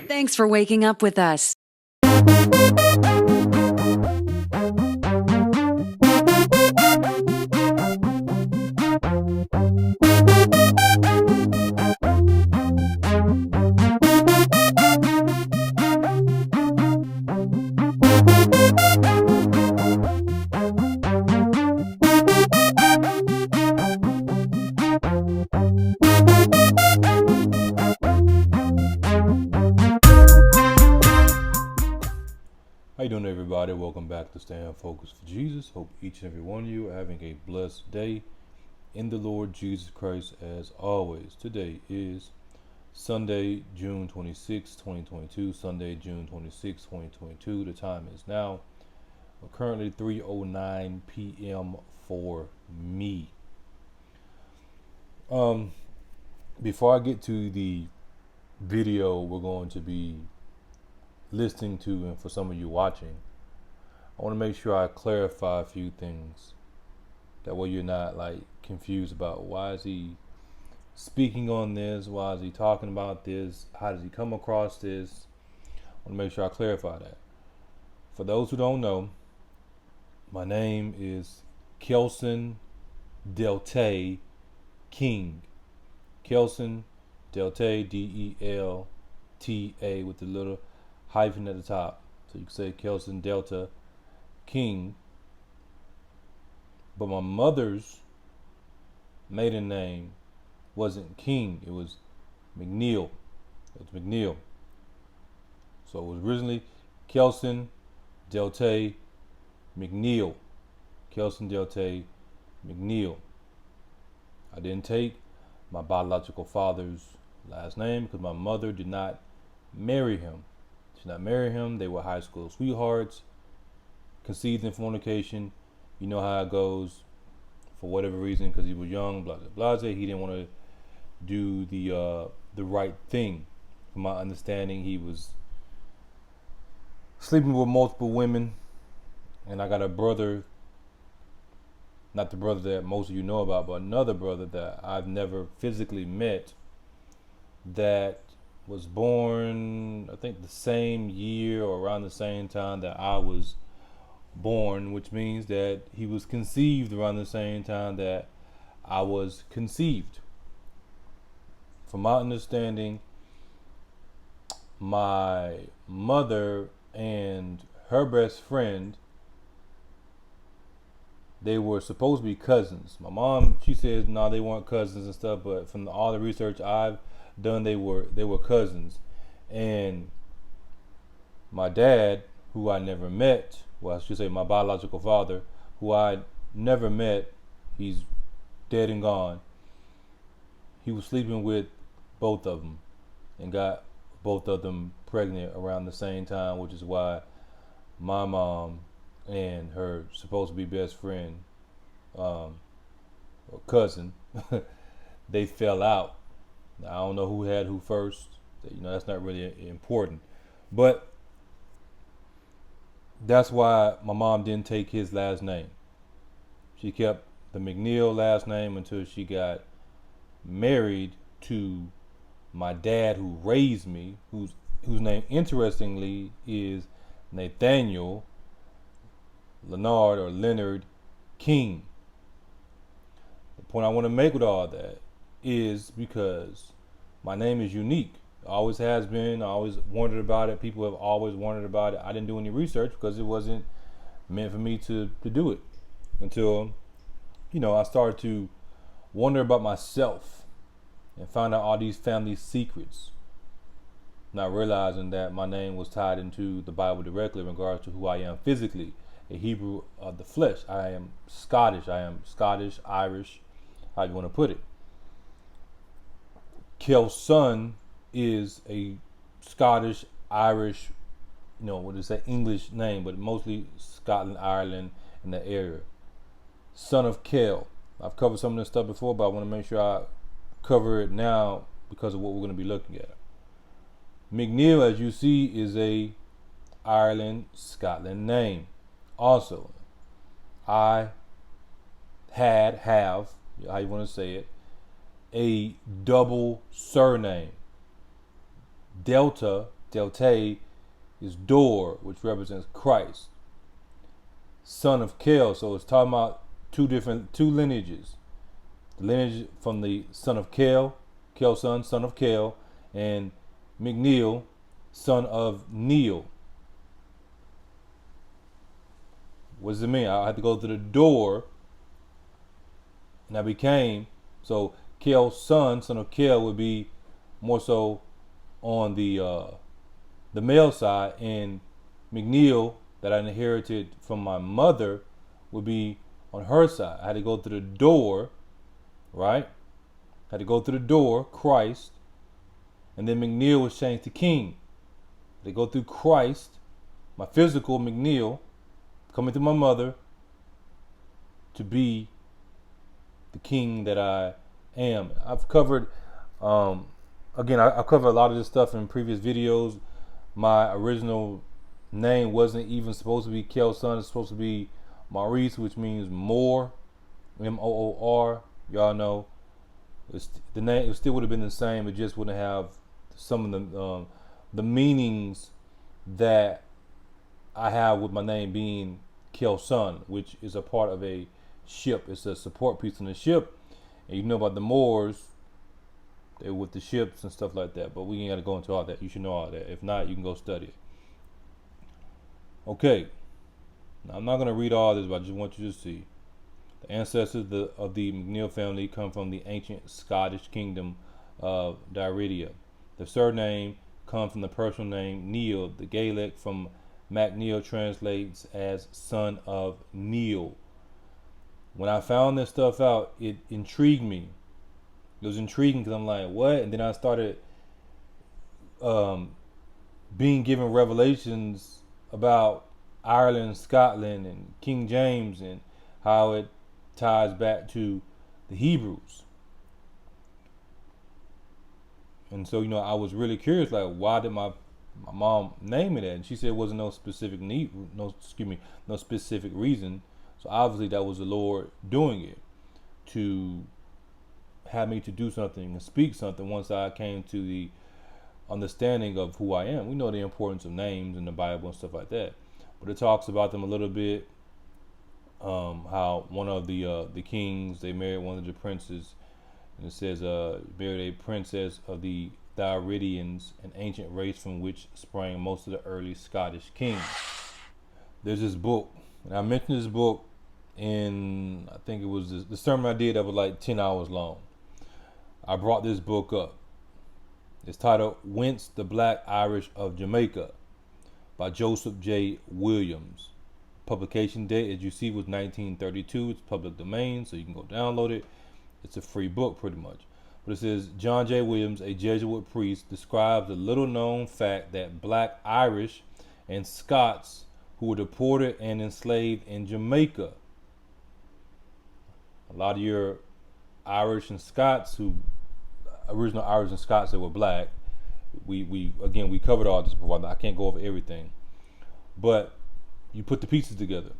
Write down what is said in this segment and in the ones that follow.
Thanks for waking up with us. How you doing, everybody? Welcome back to Staying Focused for Jesus. Hope each and every one of you are having a blessed day in the Lord Jesus Christ as always. Today is Sunday, June 26, 2022. Sunday, June 26, 2022. The time is now currently 3:09 p.m. for me. Before I get to the video we're going to be listening to, and for some of you watching, I want to make sure I clarify a few things. That way you're not like confused about why is he speaking on this, why is he talking about this, how does he come across this. I want to make sure I clarify that. For those who don't know, my name is Kelson Delta King. Kelson Delta, Delta with the little hyphen at the top. So you can say Kelson Delta King. But my mother's maiden name wasn't King, it was McNeil. So it was originally Kelson Delta McNeil. Kelson Delta McNeil. I didn't take my biological father's last name because my mother did not marry him. She did not marry him. They were high school sweethearts, conceived in fornication. You know how it goes. For whatever reason, because he was young, blah blah blah. He didn't want to do the right thing. From my understanding, he was sleeping with multiple women, and I got a brother, not the brother that most of you know about, but another brother that I've never physically met, that was born, I think, the same year or around the same time that I was born, which means that he was conceived around the same time that I was conceived. From my understanding, my mother and her best friend, they were supposed to be cousins. My mom, she says no, they weren't cousins and stuff, but from all the research I've done, they were cousins. And my dad, who I never met, well, I should say my biological father, who I never met, he's dead and gone. He was sleeping with both of them and got both of them pregnant around the same time, which is why my mom and her supposed to be best friend, or cousin, they fell out. Now, I don't know who had who first. That's not really important. But that's why my mom didn't take his last name. She kept the McNeil last name until she got married to my dad who raised me, whose name interestingly is Nathaniel Leonard or Leonard King. The point I want to make with all that is because my name is unique. Always has been. I always wondered about it. People have always wondered about it. I didn't do any research because it wasn't meant for me to do it until, I started to wonder about myself and find out all these family secrets. Not realizing that my name was tied into the Bible directly in regards to who I am physically, a Hebrew of the flesh. I am Scottish, Irish, how you want to put it. Kelson is a Scottish, Irish, English name, but mostly Scotland, Ireland, in that area. Son of Kel. I've covered some of this stuff before, but I want to make sure I cover it now because of what we're going to be looking at. McNeil, as you see, is a Ireland, Scotland name. Also, I have, how you want to say it, a double surname. Delta is door, which represents Christ. Son of Kel, so it's talking about two lineages. The lineage from the son of Kel son of Kel, and McNeil, son of Neil. What does it mean? I had to go to the door, and I became, so Kel's son of Kel, would be more so on the male side, and McNeil, that I inherited from my mother, would be on her side. I had to go through the door, right? I had to go through the door, Christ, and then McNeil was changed to king. They go through Christ, my physical McNeil, coming through my mother, to be the king that I am. I've covered, again, I covered a lot of this stuff in previous videos. My original name wasn't even supposed to be Kel's son. It's supposed to be Maurice, which means more, M-O-O-R. Y'all know. The name, it still would have been the same. It just wouldn't have some of the meanings that I have with my name being Kel's son, which is a part of a ship. It's a support piece on the ship. And you know about the Moors, they're with the ships and stuff like that. But we ain't got to go into all that. You should know all that. If not, you can go study it. Okay. Now, I'm not going to read all this, but I just want you to see. The ancestors of the McNeil family come from the ancient Scottish kingdom of Daridia. The surname comes from the personal name Neil. The Gaelic from MacNeil translates as son of Neil. When I found this stuff out, it intrigued me. It was intriguing because I'm like, what? And then I started being given revelations about Ireland, Scotland, and King James, and how it ties back to the Hebrews. And so, I was really curious, like, why did my mom name it that? And she said it wasn't no specific no specific reason. So obviously that was the Lord doing it to have me to do something and speak something once I came to the understanding of who I am. We know the importance of names in the Bible and stuff like that, but it talks about them a little bit. How one of the kings, they married one of the princes, and it says married a princess of the Daridians, an ancient race from which sprang most of the early Scottish kings. There's this book, and I mentioned this book in, I think it was the sermon I did that was like 10 hours long. I brought this book up. It's titled Whence the Black Irish of Jamaica by Joseph J. Williams. Publication date, as you see, was 1932. It's public domain, so you can go download it. It's a free book pretty much. But it says, John J. Williams, a Jesuit priest, describes the little known fact that black Irish and Scots who were deported and enslaved in Jamaica. A lot of your Irish and Scots original Irish and Scots that were black, we covered all this before. I can't go over everything, but you put the pieces together.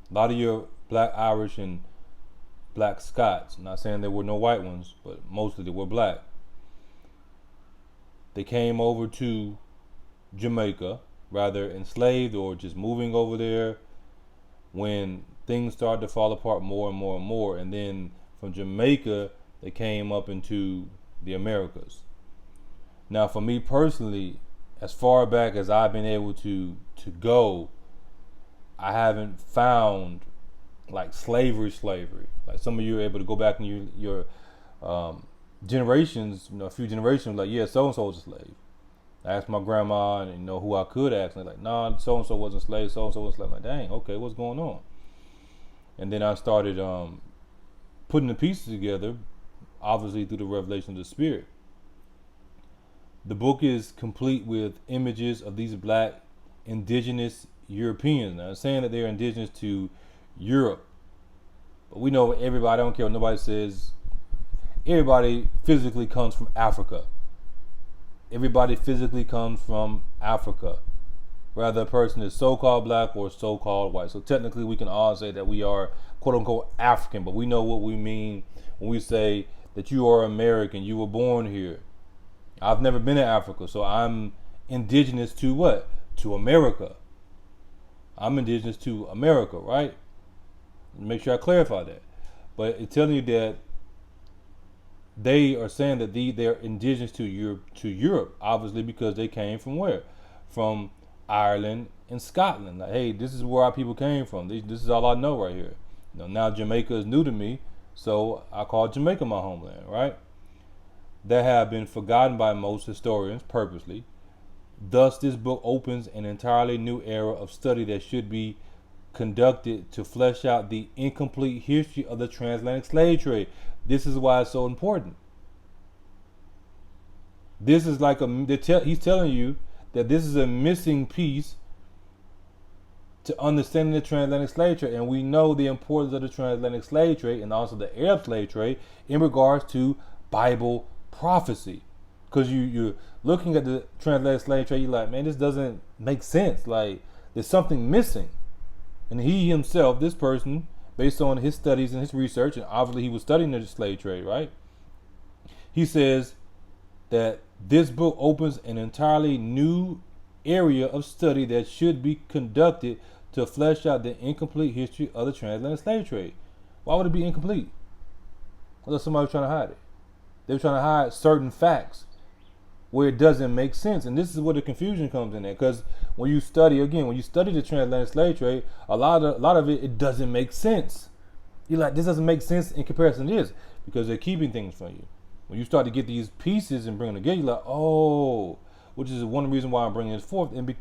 A lot of your black Irish and black Scots, I'm not saying there were no white ones, but mostly they were black. They came over to Jamaica, rather enslaved or just moving over there when things started to fall apart more and more and more. And then from Jamaica, they came up into the Americas. Now, for me personally, as far back as I've been able to go, I haven't found like slavery. Like some of you are able to go back in your generations, a few generations, like, yeah, so-and-so was a slave. I asked my grandma and who I could ask, and they're like, nah, so-and-so wasn't a slave, so-and-so was a slave. I'm like, dang, okay, what's going on? And then I started putting the pieces together, obviously through the revelation of the Spirit. The book is complete with images of these black indigenous Europeans. Now, I'm saying that they're indigenous to Europe, but we know everybody, I don't care what nobody says, everybody physically comes from Africa. Everybody physically comes from Africa. whether a person is so-called black or so-called white. So technically we can all say that we are quote unquote African, but we know what we mean when we say that you are American, you were born here. I've never been to Africa, so I'm indigenous to what? To America. I'm indigenous to America, right? Make sure I clarify that. But it's telling you that they are saying that they're indigenous to Europe, obviously because they came from where? From Ireland and Scotland. Like, hey, this is where our people came from. This is all I know right here. Now Jamaica is new to me, so I call Jamaica my homeland, right? That have been forgotten by most historians purposely. Thus, this book opens an entirely new era of study that should be conducted to flesh out the incomplete history of the transatlantic slave trade. This is why it's so important. This is like he's telling you that this is a missing piece to understanding the transatlantic slave trade. And we know the importance of the transatlantic slave trade and also the Arab slave trade in regards to Bible prophecy. Because you're looking at the transatlantic slave trade, you're like, man, this doesn't make sense. Like, there's something missing. And he himself, this person, based on his studies and his research, and obviously he was studying the slave trade, right? He says that this book opens an entirely new area of study that should be conducted to flesh out the incomplete history of the transatlantic slave trade. Why would it be incomplete? Unless somebody was trying to hide it. They were trying to hide certain facts where it doesn't make sense. And this is where the confusion comes in there. Because when you study the transatlantic slave trade, a lot of it doesn't make sense. You're like, this doesn't make sense in comparison to this, because they're keeping things from you. When you start to get these pieces and bring them together, you're like, oh, which is one reason why I'm bringing this forth. And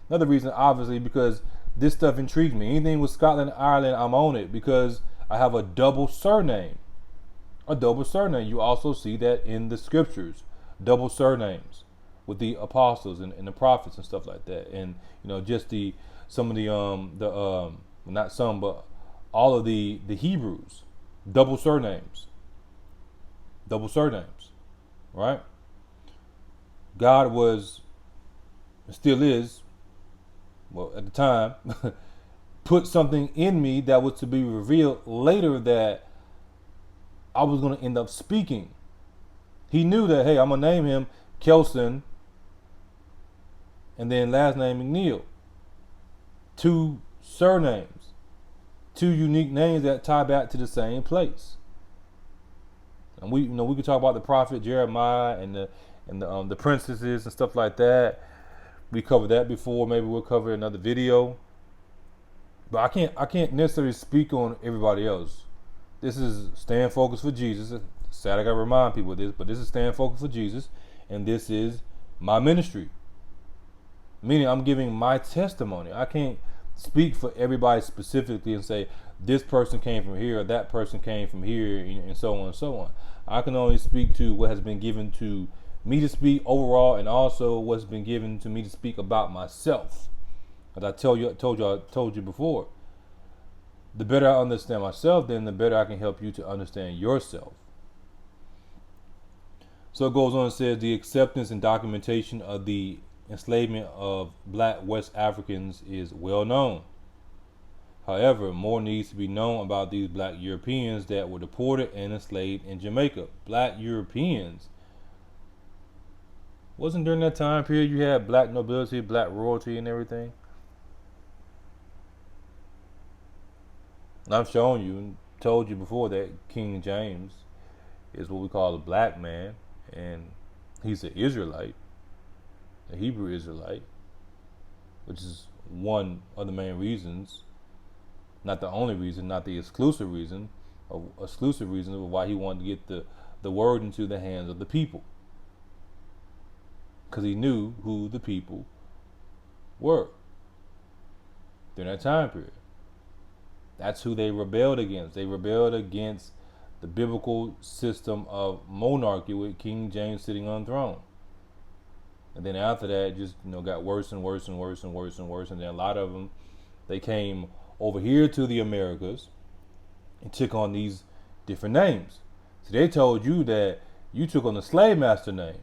another reason, obviously, because this stuff intrigues me. Anything with Scotland, Ireland, I'm on it because I have a double surname. A double surname. You also see that in the scriptures. Double surnames with the apostles and the prophets and stuff like that. And just not some, but all of the Hebrews, double surnames, right? God was, still is, well, at the time, put something in me that was to be revealed later that I was going to end up speaking. He knew that, hey, I'm going to name him Kelson and then last name McNeil. Two surnames, two unique names that tie back to the same place. And we could talk about the prophet Jeremiah and the princesses and stuff like that. We covered that before. Maybe we'll cover another video. But I can't necessarily speak on everybody else. This is staying focused for Jesus. Sad I gotta remind people of this, but this is staying focused for Jesus, and this is my ministry. Meaning I'm giving my testimony. I can't speak for everybody specifically and say this person came from here or that person came from here and so on and so on. I can only speak to what has been given to me to speak overall, and also what's been given to me to speak about myself. As I told you before, the better I understand myself, then the better I can help you to understand yourself. So it goes on and says the acceptance and documentation of the enslavement of black West Africans is well known. However, more needs to be known about these black Europeans that were deported and enslaved in Jamaica. Black Europeans. Wasn't during that time period you had black nobility, black royalty and everything? I've shown you and told you before that King James is what we call a black man, and he's an Israelite, a Hebrew Israelite, which is one of the main reasons, not the only reason, not the exclusive reason of why he wanted to get the word into the hands of the people, because he knew who the people were during that time period. That's who they rebelled against. They rebelled against the biblical system of monarchy with King James sitting on the throne. And then after that, it just got worse and worse and worse and worse and worse. And then a lot of them, they came over here to the Americas and took on these different names. So they told you that you took on the slave master name.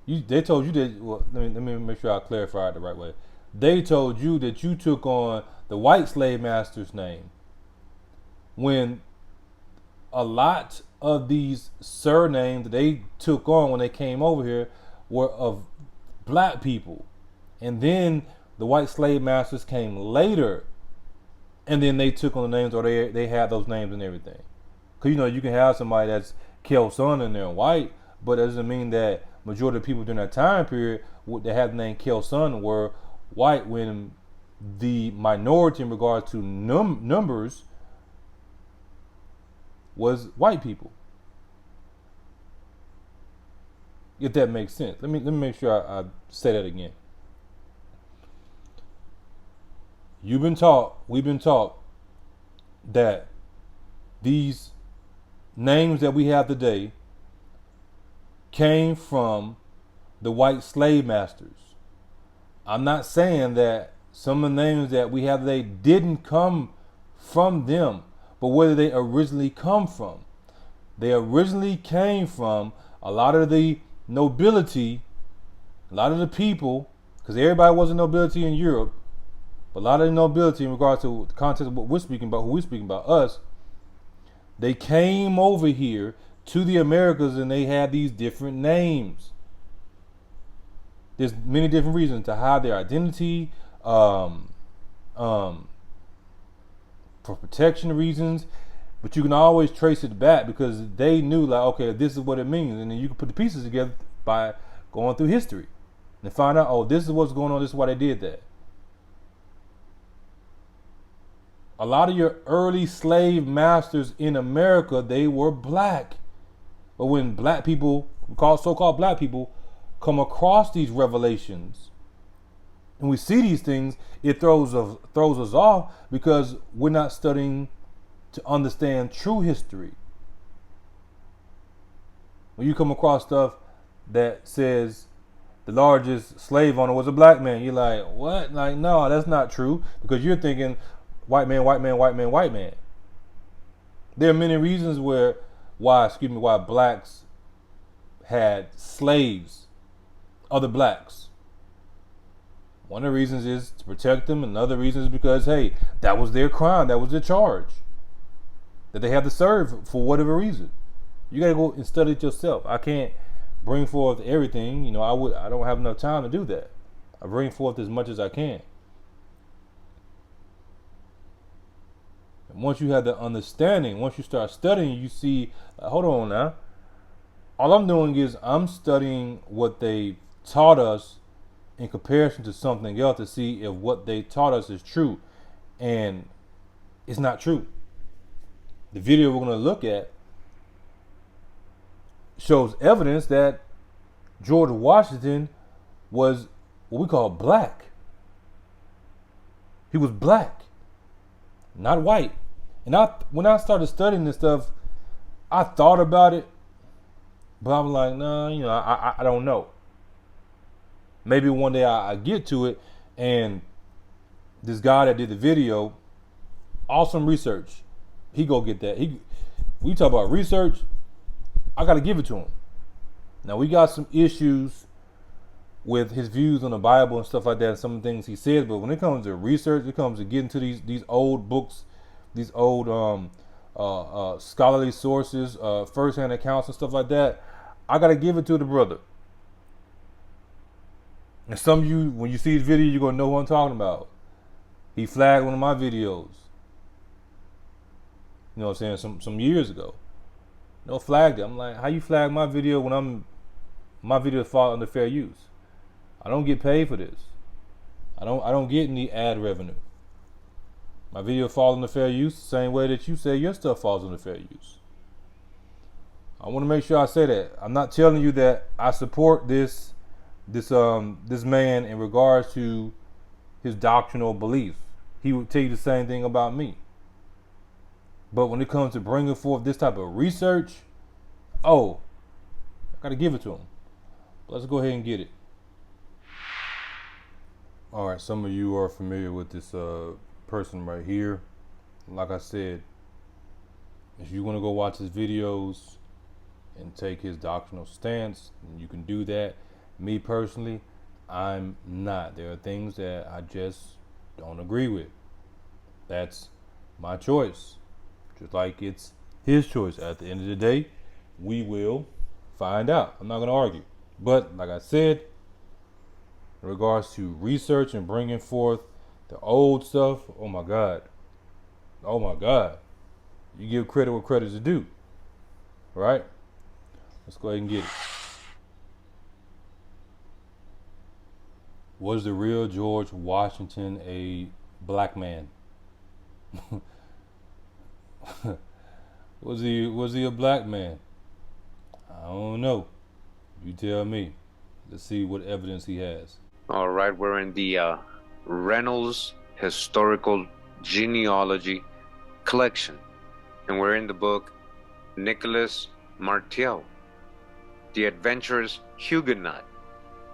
They told you that. Well, let me make sure I clarify it the right way. They told you that you took on the white slave master's name when a lot of these surnames that they took on when they came over here were of black people, and then the white slave masters came later, and then they took on the names, or they had those names and everything. Because you can have somebody that's Kelson and they're white, but it doesn't mean that majority of people during that time period that had the name Kelson were white, when the minority in regards to numbers was white people. If that makes sense. Let me make sure I say that again. We've been taught that these names that we have today came from the white slave masters. I'm not saying that some of the names that we have today didn't come from them, but where did they originally come from? They originally came from a lot of the nobility, a lot of the people, because everybody wasn't nobility in Europe, but a lot of the nobility in regards to the context of what we're speaking about, who we're speaking about, us, they came over here to the Americas and they had these different names. There's many different reasons to hide their identity, for protection reasons, but you can always trace it back because they knew, like, okay, this is what it means, and then you can put the pieces together by going through history and find out, oh, this is what's going on, this is why they did that. A lot of your early slave masters in America, they were black. But when black people, so-called black people, come across these revelations and we see these things, it throws us off because we're not studying to understand true history. When you come across stuff that says the largest slave owner was a black man, you're like, what? Like, no, that's not true, because you're thinking white man, white man, white man, white man. There are many reasons why blacks had slaves, other blacks. One of the reasons is to protect them, and another reason is because, hey, that was their crime, that was their charge that they had to serve for whatever reason. You got to go and study it yourself. I can't bring forth everything. I don't have enough time to do that. I bring forth as much as I can. And once you have the understanding, once you start studying, you see, hold on now. All I'm doing is I'm studying what they taught us in comparison to something else to see if what they taught us is true. And it's not true. The video we're going to look at shows evidence that George Washington was what we call black. He was black, not white. And when I started studying this stuff, I thought about it, but I'm like, no, I don't know. Maybe one day I get to it. And this guy that did the video, awesome research. He go get that. We talk about research, I got to give it to him. Now, we got some issues with his views on the Bible and stuff like that, and some of the things he says, but when it comes to research, it comes to getting to these old books, these old scholarly sources, first-hand accounts and stuff like that, I got to give it to the brother. And some of you, when you see his video, you're going to know who I'm talking about. He flagged one of my videos. You know what I'm saying? Some years ago. Flagged it. I'm like, how you flag my video when my videos fall under fair use? I don't get paid for this. I don't get any ad revenue. My video falls under fair use the same way that you say your stuff falls under fair use. I want to make sure I say that. I'm not telling you that I support this man in regards to his doctrinal belief. He would tell you the same thing about me. But when it comes to bringing forth this type of research, I got to give it to him. Let's go ahead and get it. All right, some of you are familiar with this person right here. Like I said, if you want to go watch his videos and take his doctrinal stance, you can do that. Me personally, I'm not. There are things that I just don't agree with. That's my choice. Just like it's his choice. At the end of the day, we will find out. I'm not going to argue. But like I said, in regards to research and bringing forth the old stuff, oh my God. Oh my God. You give credit where credit is due. Right? Let's go ahead and get it. Was the real George Washington a black man? Was he a black man? I don't know. You tell me. Let's see what evidence he has. All right, we're in the Reynolds Historical Genealogy Collection, and we're in the book Nicholas Martial, The Adventurous Huguenot,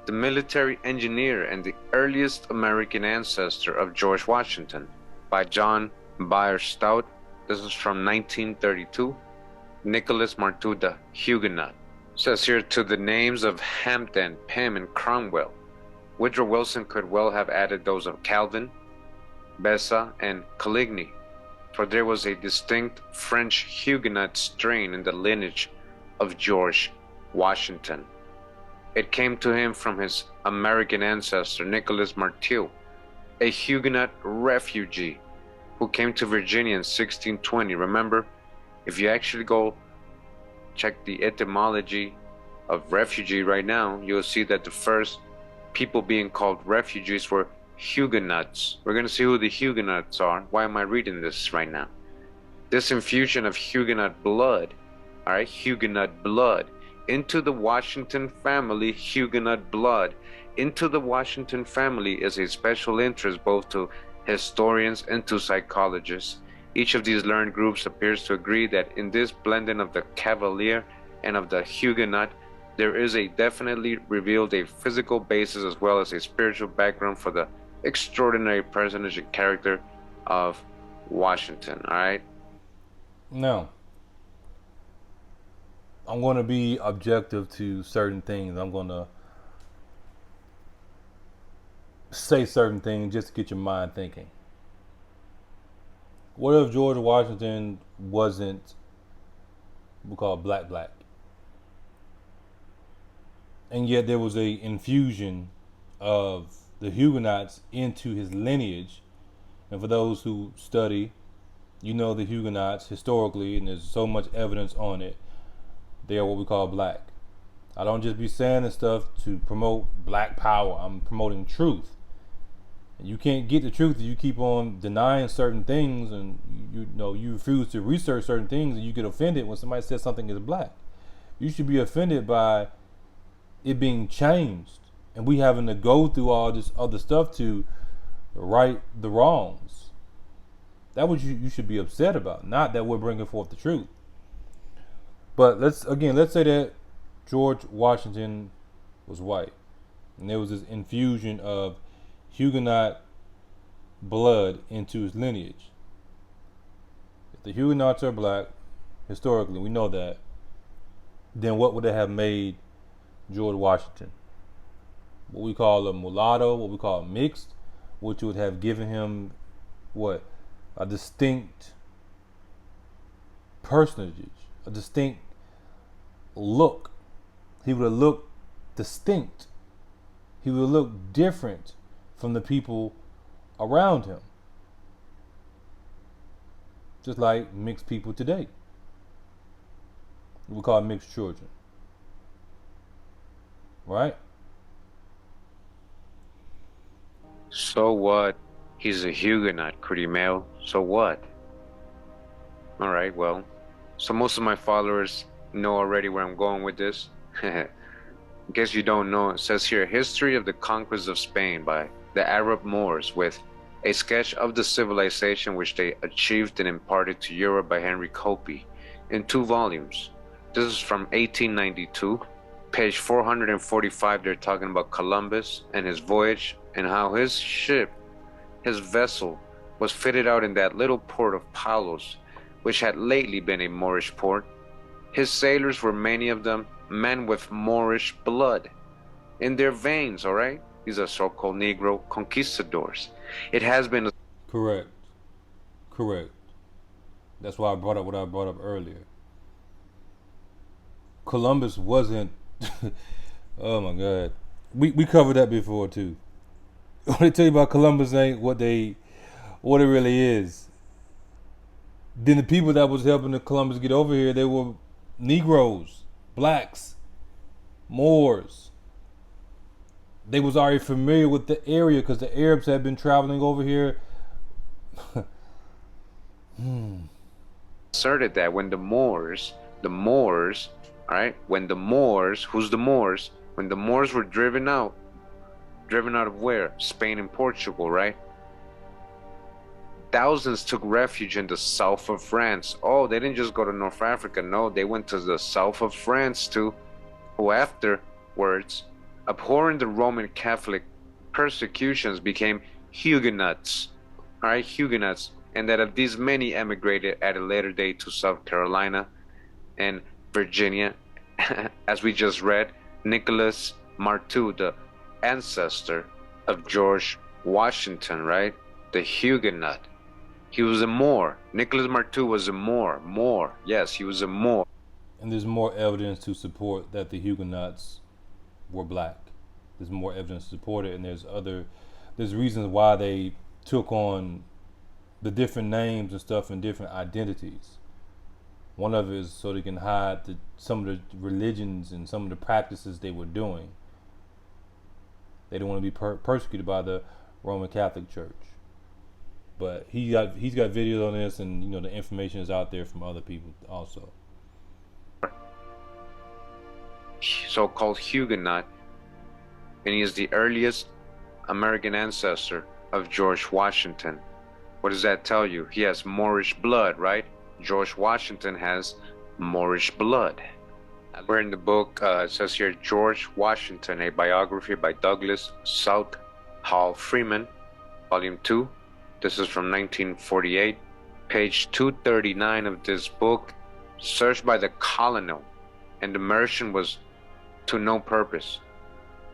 the military engineer and the earliest American ancestor of George Washington, by John Byers Stout. This is from 1932. Nicholas Martial, the Huguenot. Says here, to the names of Hampden, Pym, and Cromwell, Woodrow Wilson could well have added those of Calvin, Bessa, and Coligny, for there was a distinct French Huguenot strain in the lineage of George Washington. It came to him from his American ancestor, Nicholas Martial, a Huguenot refugee who came to Virginia in 1620. Remember, if you actually go check the etymology of refugee right now, you'll see that the first people being called refugees were Huguenots. We're going to see who the Huguenots are. Why am I reading this right now? This infusion of Huguenot blood, all right, Huguenot blood, into the Washington family, Huguenot blood, into the Washington family is a special interest both to historians and to psychologists. Each of these learned groups appears to agree that in this blending of the Cavalier and of the Huguenot, there is a definitely revealed a physical basis as well as a spiritual background for the extraordinary personage and character of Washington. All right. Now, I'm going to be objective to certain things. I'm going to say certain things just to get your mind thinking. What if George Washington wasn't, we call it black? And yet there was a infusion of the Huguenots into his lineage. And for those who study, you know the Huguenots historically, and there's so much evidence on it, they are what we call black. I don't just be saying this stuff to promote black power. I'm promoting truth. And you can't get the truth if you keep on denying certain things, and you refuse to research certain things, and you get offended when somebody says something is black. You should be offended by it being changed and we having to go through all this other stuff to right the wrongs. That's what you should be upset about, not that we're bringing forth the truth. But let's say that George Washington was white, and there was this infusion of Huguenot blood into his lineage. If the Huguenots are black, historically, we know that, then what would they have made George Washington? What we call a mulatto, what we call mixed, which would have given him what? A distinct personage, a distinct look. He would have looked distinct. He would have looked different from the people around him. Just like mixed people today. We call it mixed children. Right? So what? He's a Huguenot, Cootie Mail. So what? All right, well, so most of my followers know already where I'm going with this. In case you don't know, it says here, History of the Conquest of Spain by the Arab Moors, with a sketch of the civilization which they achieved and imparted to Europe by Henry Copey in 2 volumes. This is from 1892. Page 445, they're talking about Columbus and his voyage and how his ship, his vessel, was fitted out in that little port of Palos, which had lately been a Moorish port. His sailors were many of them men with Moorish blood. in their veins, all right? These are so-called Negro conquistadors. It has been Correct. Correct. That's why I brought up what I brought up earlier. Columbus wasn't. Oh my God, we covered that before too. What they tell you about Columbus ain't what it really is. Then the people that was helping the Columbus get over here, they were Negroes, blacks, Moors. They was already familiar with the area because the Arabs had been traveling over here. asserted that when the Moors, all right, when the Moors, who's the Moors? When the Moors were driven out of where? Spain and Portugal, right? Thousands took refuge in the south of France. Oh, they didn't just go to North Africa. No, they went to the south of France too, who afterwards, abhorring the Roman Catholic persecutions, became Huguenots. All right, Huguenots. And that of these many emigrated at a later date to South Carolina and Virginia. As we just read, Nicholas Marteau, the ancestor of George Washington, right? The Huguenot. He was a Moor. Nicholas Marteau was a Moor. Yes, he was a Moor. And there's more evidence to support that the Huguenots were black. There's more evidence to support it, and there's reasons why they took on the different names and stuff and different identities. One of it is so they can hide some of the religions and some of the practices they were doing. They didn't want to be persecuted by the Roman Catholic Church. But he's got videos on this, and the information is out there from other people also. So-called Huguenot, and he is the earliest American ancestor of George Washington. What does that tell you? He has Moorish blood, right? George Washington has Moorish blood. We're in the book, it says here, George Washington, a biography by Douglas Southall Freeman, Volume 2. This is from 1948. Page 239 of this book, searched by the colonel, and the Merchant was to no purpose.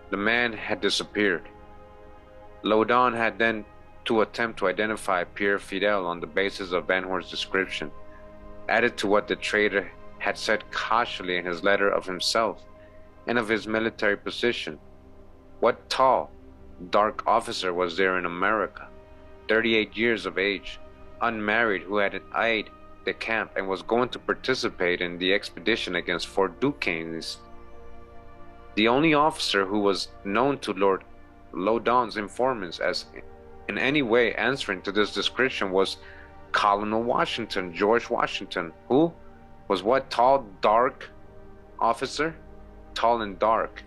The man had disappeared. Loudon had then to attempt to identify Pierre Fidel on the basis of Van Horn's description, added to what the traitor had said casually in his letter of himself and of his military position. What tall, dark officer was there in America, 38 years of age, unmarried, who had eyed the camp and was going to participate in the expedition against Fort Duquesne? The only officer who was known to Lord Loudon's informants as in any way answering to this description was Colonel Washington, George Washington, who was what? Tall, dark officer? Tall and dark.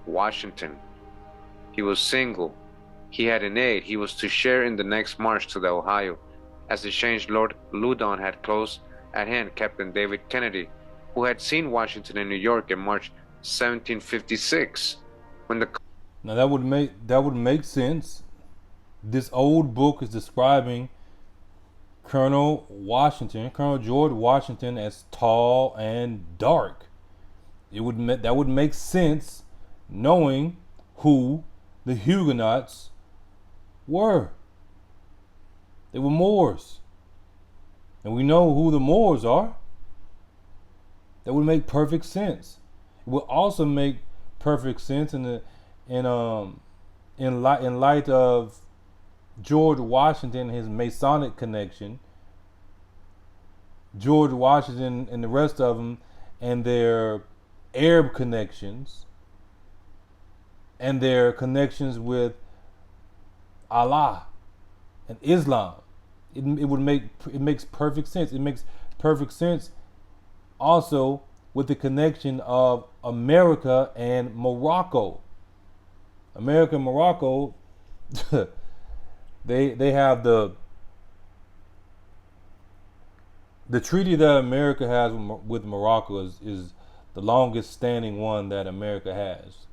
Washington. He was single. He had an aide. He was to share in the next march to the Ohio. As it changed, Lord Loudon had close at hand Captain David Kennedy, who had seen Washington in New York in March 1756. Now that would make sense. This old book is describing Colonel George Washington, as tall and dark. That would make sense, knowing who the Huguenots were. They were Moors, and we know who the Moors are. That would make perfect sense. It would also make perfect sense in light of George Washington, his Masonic connection, George Washington and the rest of them, and their Arab connections, and their connections with Allah and Islam. It makes perfect sense. It makes perfect sense also with the connection of America and Morocco. America and Morocco, they have the treaty that America has with Morocco is the longest standing one that America has,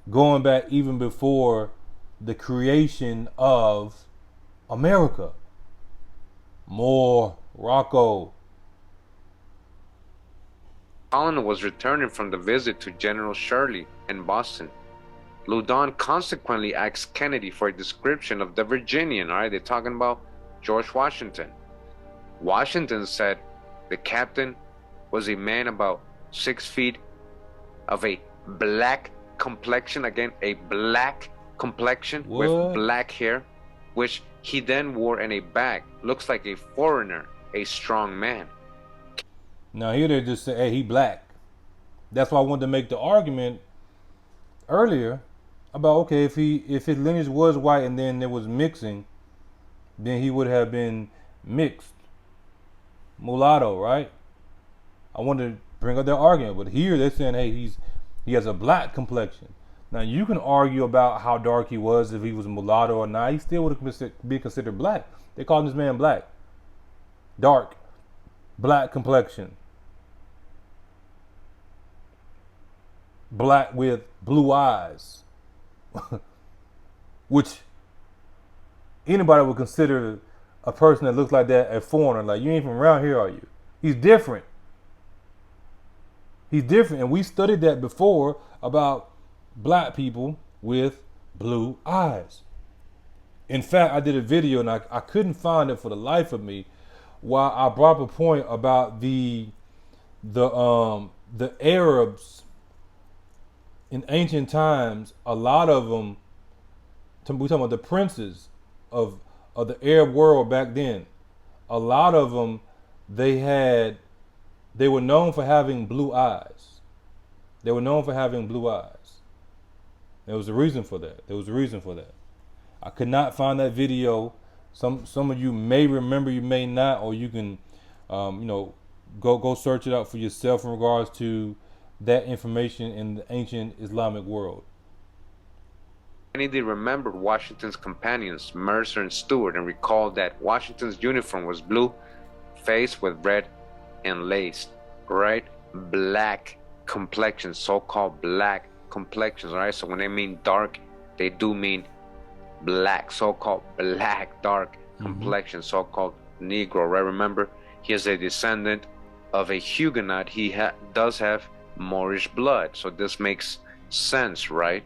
going back even before the creation of America. Morocco. Colonel was returning from the visit to General Shirley in Boston. Loudon consequently asked Kennedy for a description of the Virginian. All right, they're talking about George Washington. Washington said the captain was a man about 6 feet, of a black complexion, again, a black complexion with black hair, which he then wore in a bag. Looks like a foreigner, a strong man. Now here they just say, hey, he black. That's why I wanted to make the argument earlier about, okay, if his lineage was white and then there was mixing, then he would have been mixed mulatto, right? I wanted to bring up that argument, but here they're saying, hey, he has a black complexion. Now you can argue about how dark he was, if he was mulatto or not. He still would have been considered black. They called this man black, dark, black complexion, black with blue eyes, which anybody would consider a person that looks like that a foreigner. Like, you ain't from around here, are you? He's different. He's different, and we studied that before about black people with blue eyes. In fact, I did a video and I couldn't find it for the life of me, while I brought up a point about the Arabs in ancient times. A lot of them, we're talking about the princes of the Arab world back then. A lot of them, they were known for having blue eyes. They were known for having blue eyes. There was a reason for that. I could not find that video. Some of you may remember, you may not, or you can, go search it out for yourself in regards to that information in the ancient Islamic world. Kennedy remembered Washington's companions, Mercer and Stewart, and recalled that Washington's uniform was blue, faced with red and laced, right? Black complexion, so-called black complexions, right? So when they mean dark, they do mean black, so-called black, dark complexion, so-called Negro, right? Remember, he is a descendant of a Huguenot. He does have Moorish blood, so this makes sense, right?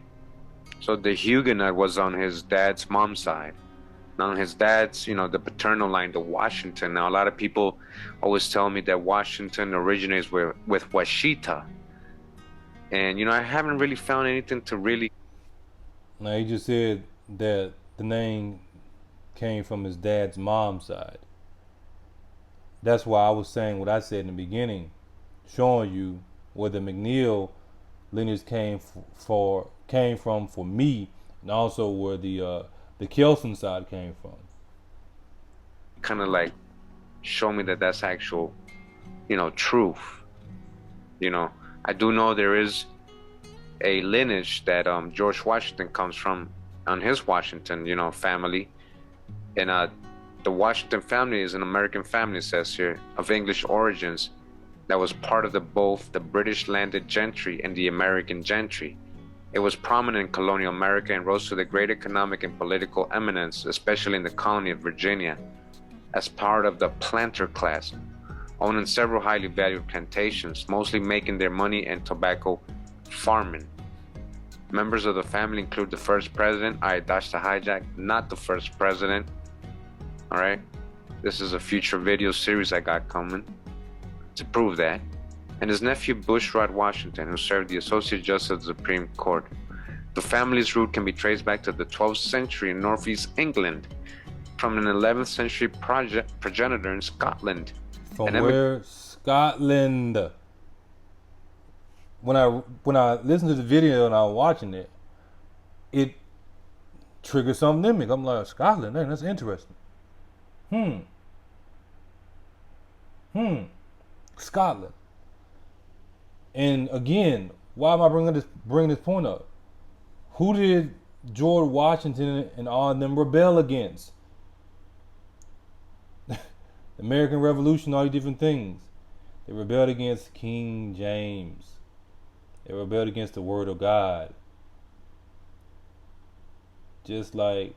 So the Huguenot was on his dad's mom's side. Now his dad's, the paternal line, the Washington. Now a lot of people always tell me that Washington originates with Washita. And, I haven't really found anything to really... Now he just said that the name came from his dad's mom's side. That's why I was saying what I said in the beginning, showing you where the McNeil lineage came from for me, and also where the Kelson side came from. Kind of like show me that that's actual, truth. I do know there is a lineage that George Washington comes from on his Washington, family. And the Washington family is an American family, it says here, of English origins that was part of both the British landed gentry and the American gentry. It was prominent in colonial America and rose to the great economic and political eminence, especially in the colony of Virginia, as part of the planter class, owning several highly valued plantations, mostly making their money in tobacco farming. Members of the family include the first president. I dodged the hijack, not the first president. All right, this is a future video series I got coming to prove that. And his nephew Bushrod Washington, who served the Associate Justice of the Supreme Court. The family's root can be traced back to the 12th century in Northeast England, from an 11th century progenitor in Scotland. From where? Scotland. When I listened to the video and I was watching it, it triggered something in me. I'm like, Scotland, man, that's interesting. Scotland. And again, why am I bringing this point up? Who did George Washington and all of them rebel against? The American Revolution, all these different things. They rebelled against King James. They rebelled against the Word of God. Just like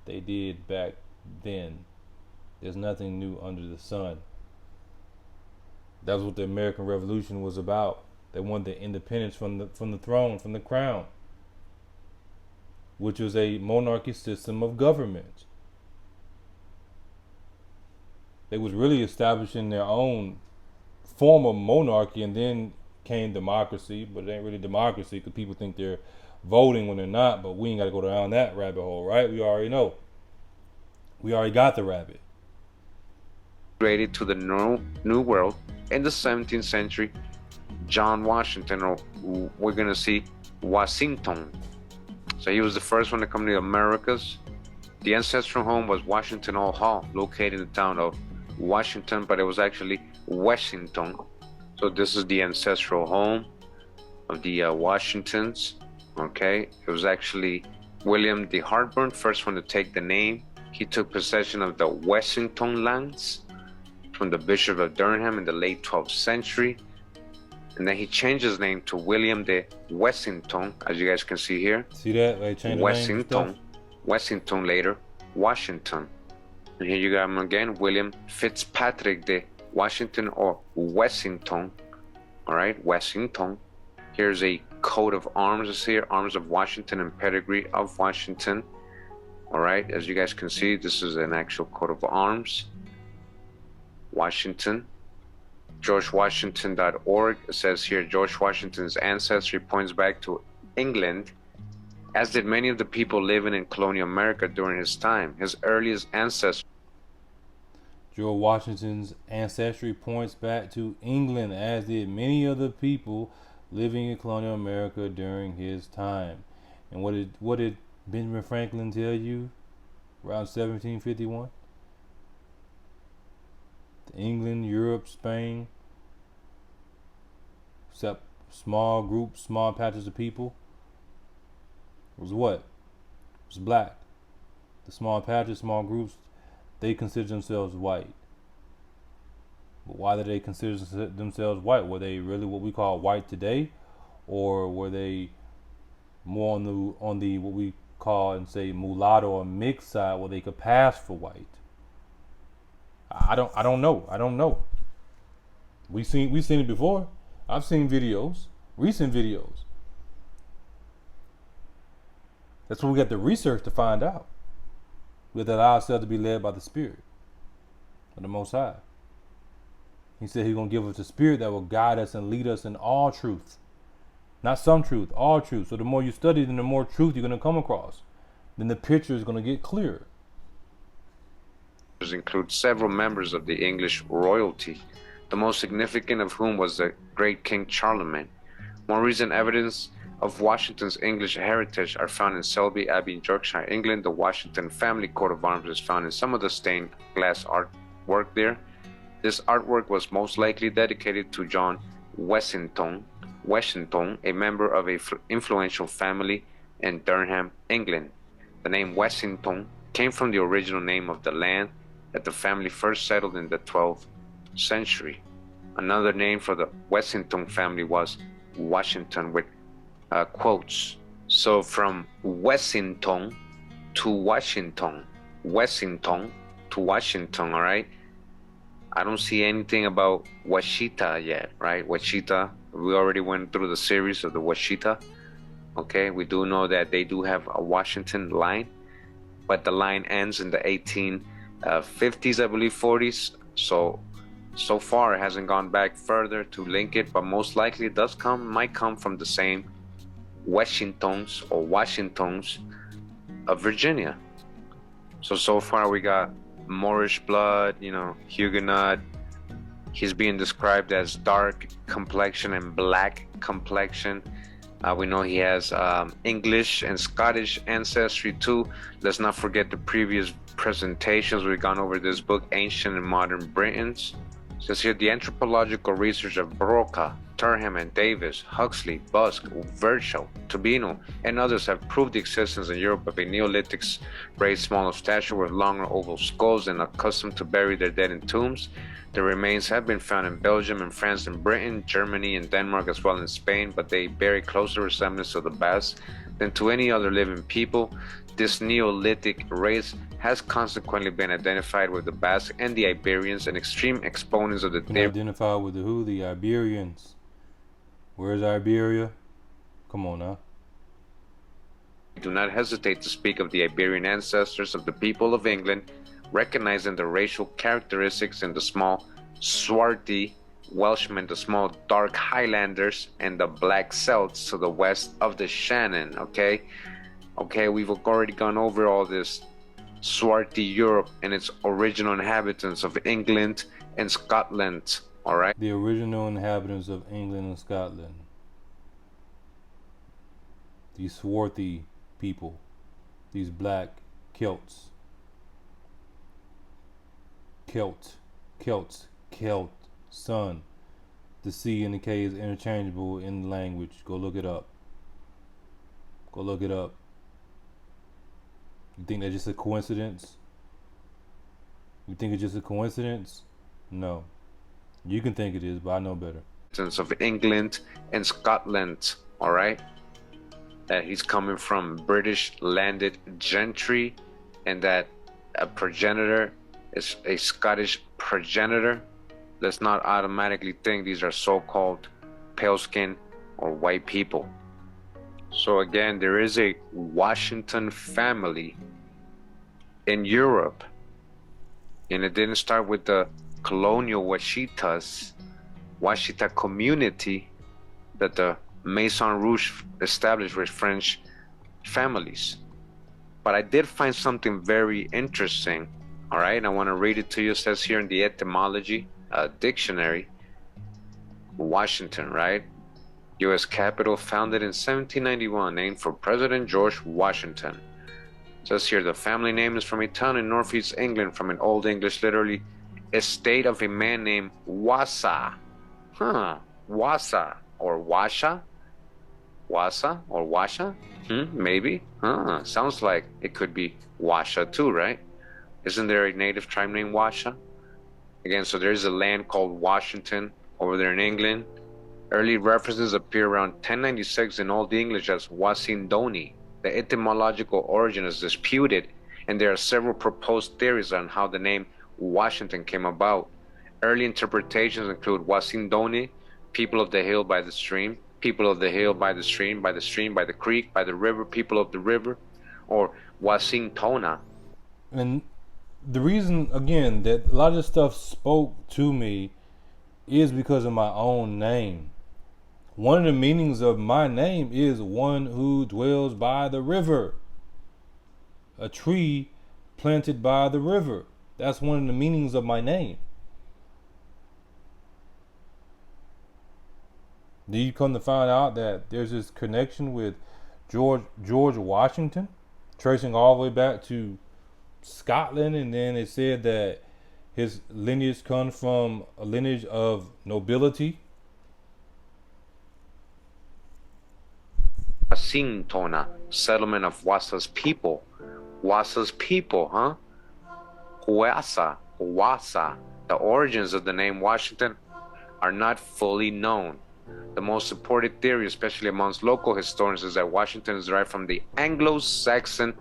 they did back then. There's nothing new under the sun. That's what the American Revolution was about. They wanted the independence from the throne, from the crown, which was a monarchy system of government. They was really establishing their own form of monarchy, and then came democracy, but it ain't really democracy because people think they're voting when they're not, but we ain't got to go down that rabbit hole, right? We already know. We already got the rabbit. Created to the New World in the 17th century, John Washington, or we're going to see Washington. So he was the first one to come to the Americas. The ancestral home was Washington Hall, located in the town of Washington, but it was actually Washington. So this is the ancestral home of the Washingtons. Okay, it was actually William de Hartburn, first one to take the name. He took possession of the Washington lands from the Bishop of Durham in the late 12th century. And then he changed his name to William de Wessington, as you guys can see here. See that? They changed Wessington. Wessington later, Washington. And here you got him again, William Fitzpatrick de Washington, or Wessington. All right, Wessington. Here's a coat of arms here, arms of Washington and pedigree of Washington. All right, as you guys can see, this is an actual coat of arms. Washington. GeorgeWashington.org says here, George Washington's ancestry points back to England, as did many of the people living in colonial America during his time. His earliest ancestors. George Washington's ancestry points back to England, as did many of the people living in colonial America during his time. And what did Benjamin Franklin tell you around 1751? England, Europe, Spain, except small groups, small patches of people, was what? It was black. The small patches, small groups, they consider themselves white. But why did they consider themselves white? Were they really what we call white today, or were they more on the what we call and say mulatto or mixed side, where they could pass for white? I don't know. We've seen it before. I've seen videos, recent videos. That's what we got to research to find out. We have to allow ourselves to be led by the Spirit of the Most High. He said He's going to give us the Spirit that will guide us and lead us in all truth. Not some truth, all truth. So the more you study, then the more truth you're going to come across. Then the picture is going to get clearer. Include several members of the English royalty, the most significant of whom was the great King Charlemagne. More recent evidence of Washington's English heritage are found in Selby Abbey in Yorkshire, England. The Washington family coat of arms is found in some of the stained glass artwork there. This artwork was most likely dedicated to John Wessington, a member of an influential family in Durham, England. The name Wessington came from the original name of the land that the family first settled in the 12th century. Another name for the Wessington family was Washington, with quotes. So from Wessington to Washington, Wessington to Washington, all right? I don't see anything about Washita yet, right? Washita, we already went through the series of the Washita. Okay, we do know that they do have a Washington line, but the line ends in the 1850s, I believe, 40s. So far it hasn't gone back further to link it, but most likely it might come from the same Washingtons or Washingtons of Virginia. So far we got Moorish blood, Huguenot. He's being described as dark complexion and black complexion. We know he has English and Scottish ancestry too. Let's not forget the previous presentations. We've gone over this book, Ancient and Modern Britons. It says here, the anthropological research of Broca, Turham and Davis, Huxley, Busk, Virchow, Tobino, and others have proved the existence in Europe of a Neolithic race small of stature with longer oval skulls and accustomed to bury their dead in tombs. The remains have been found in Belgium and France and Britain, Germany and Denmark, as well as in Spain, but they bear closer resemblance to the Basques than to any other living people. This Neolithic race has consequently been identified with the Basque and the Iberians and extreme exponents of the Been theory. identified with the who? The Iberians. Where's Iberia? Come on now. Do not hesitate to speak of the Iberian ancestors of the people of England, recognizing the racial characteristics in the small swarthy Welshmen, the small dark Highlanders, and the black Celts to the west of the Shannon. Okay, we've already gone over all this. Swarthy Europe and its original inhabitants of England and Scotland. All right. The original inhabitants of England and Scotland. These swarthy people. These black Celts. Celt, son. The C and the K is interchangeable in the language. Go look it up. You think that's just a coincidence? You think it's just a coincidence? No. You can think it is, but I know better. Of England and Scotland, all right? That he's coming from British landed gentry, and that a progenitor is a Scottish progenitor. Let's not automatically think these are so-called pale skin or white people. So again, there is a Washington family in Europe, and it didn't start with the colonial Washita community that the Maison Rouge established with French families. But I did find something very interesting, all right? And I want to read it to you. It says here in the etymology dictionary, Washington, right? U.S. capital, founded in 1791, named for President George Washington. It says here the family name is from a town in northeast England, from an Old English, literally estate of a man named Wasa. Wasa or Washa? Wasa or Washa? Maybe. Sounds like it could be Washa too, right? Isn't there a native tribe named Washa? Again, so there's a land called Washington over there in England. Early references appear around 1096 in Old English as Wasindoni. The etymological origin is disputed, and there are several proposed theories on how the name Washington came about. Early interpretations include Wasindoni, people of the hill by the stream, people of the hill by the stream, by the stream, by the creek, by the river, people of the river, or Wasingtona. And the reason, again, that a lot of this stuff spoke to me is because of my own name. One of the meanings of my name is one who dwells by the river. A tree planted by the river. That's one of the meanings of my name. Do you come to find out that there's this connection with George Washington, tracing all the way back to Scotland, and then it said that his lineage comes from a lineage of nobility? Wasingtona, settlement of Wasa's people. Wasa's people, huh? Wasa. The origins of the name Washington are not fully known. The most supported theory, especially amongst local historians, is that Washington is derived from the Anglo-Saxon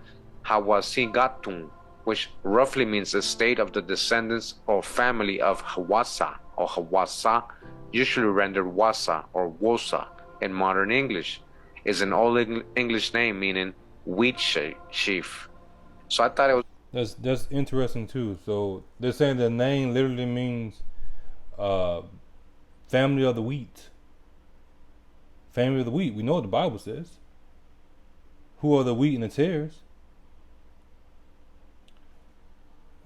Hawasigatun, which roughly means the state of the descendants or family of Hawasa or Hawasa, usually rendered Wasa or Wosa in modern English, is an Old English name meaning wheat sheaf. So I thought it was... That's interesting too. So they're saying the name literally means family of the wheat. Family of the wheat. We know what the Bible says. Who are the wheat and the tares?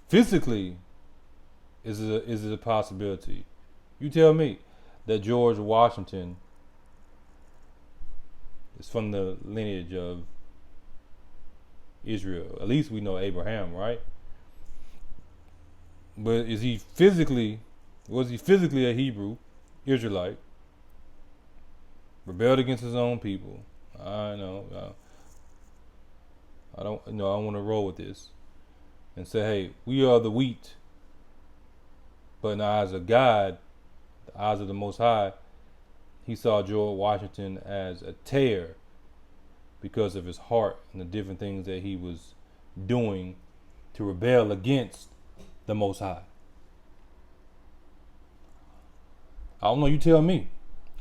Physically, is it a possibility? You tell me that George Washington is from the lineage of Israel. At least we know Abraham, right? But was he physically a Hebrew Israelite? Rebelled against his own people. I know. I don't want to roll with this and say, hey, we are the wheat. But in the eyes of God, the eyes of the Most High, he saw George Washington as a tare because of his heart and the different things that he was doing to rebel against the Most High. I don't know, you tell me.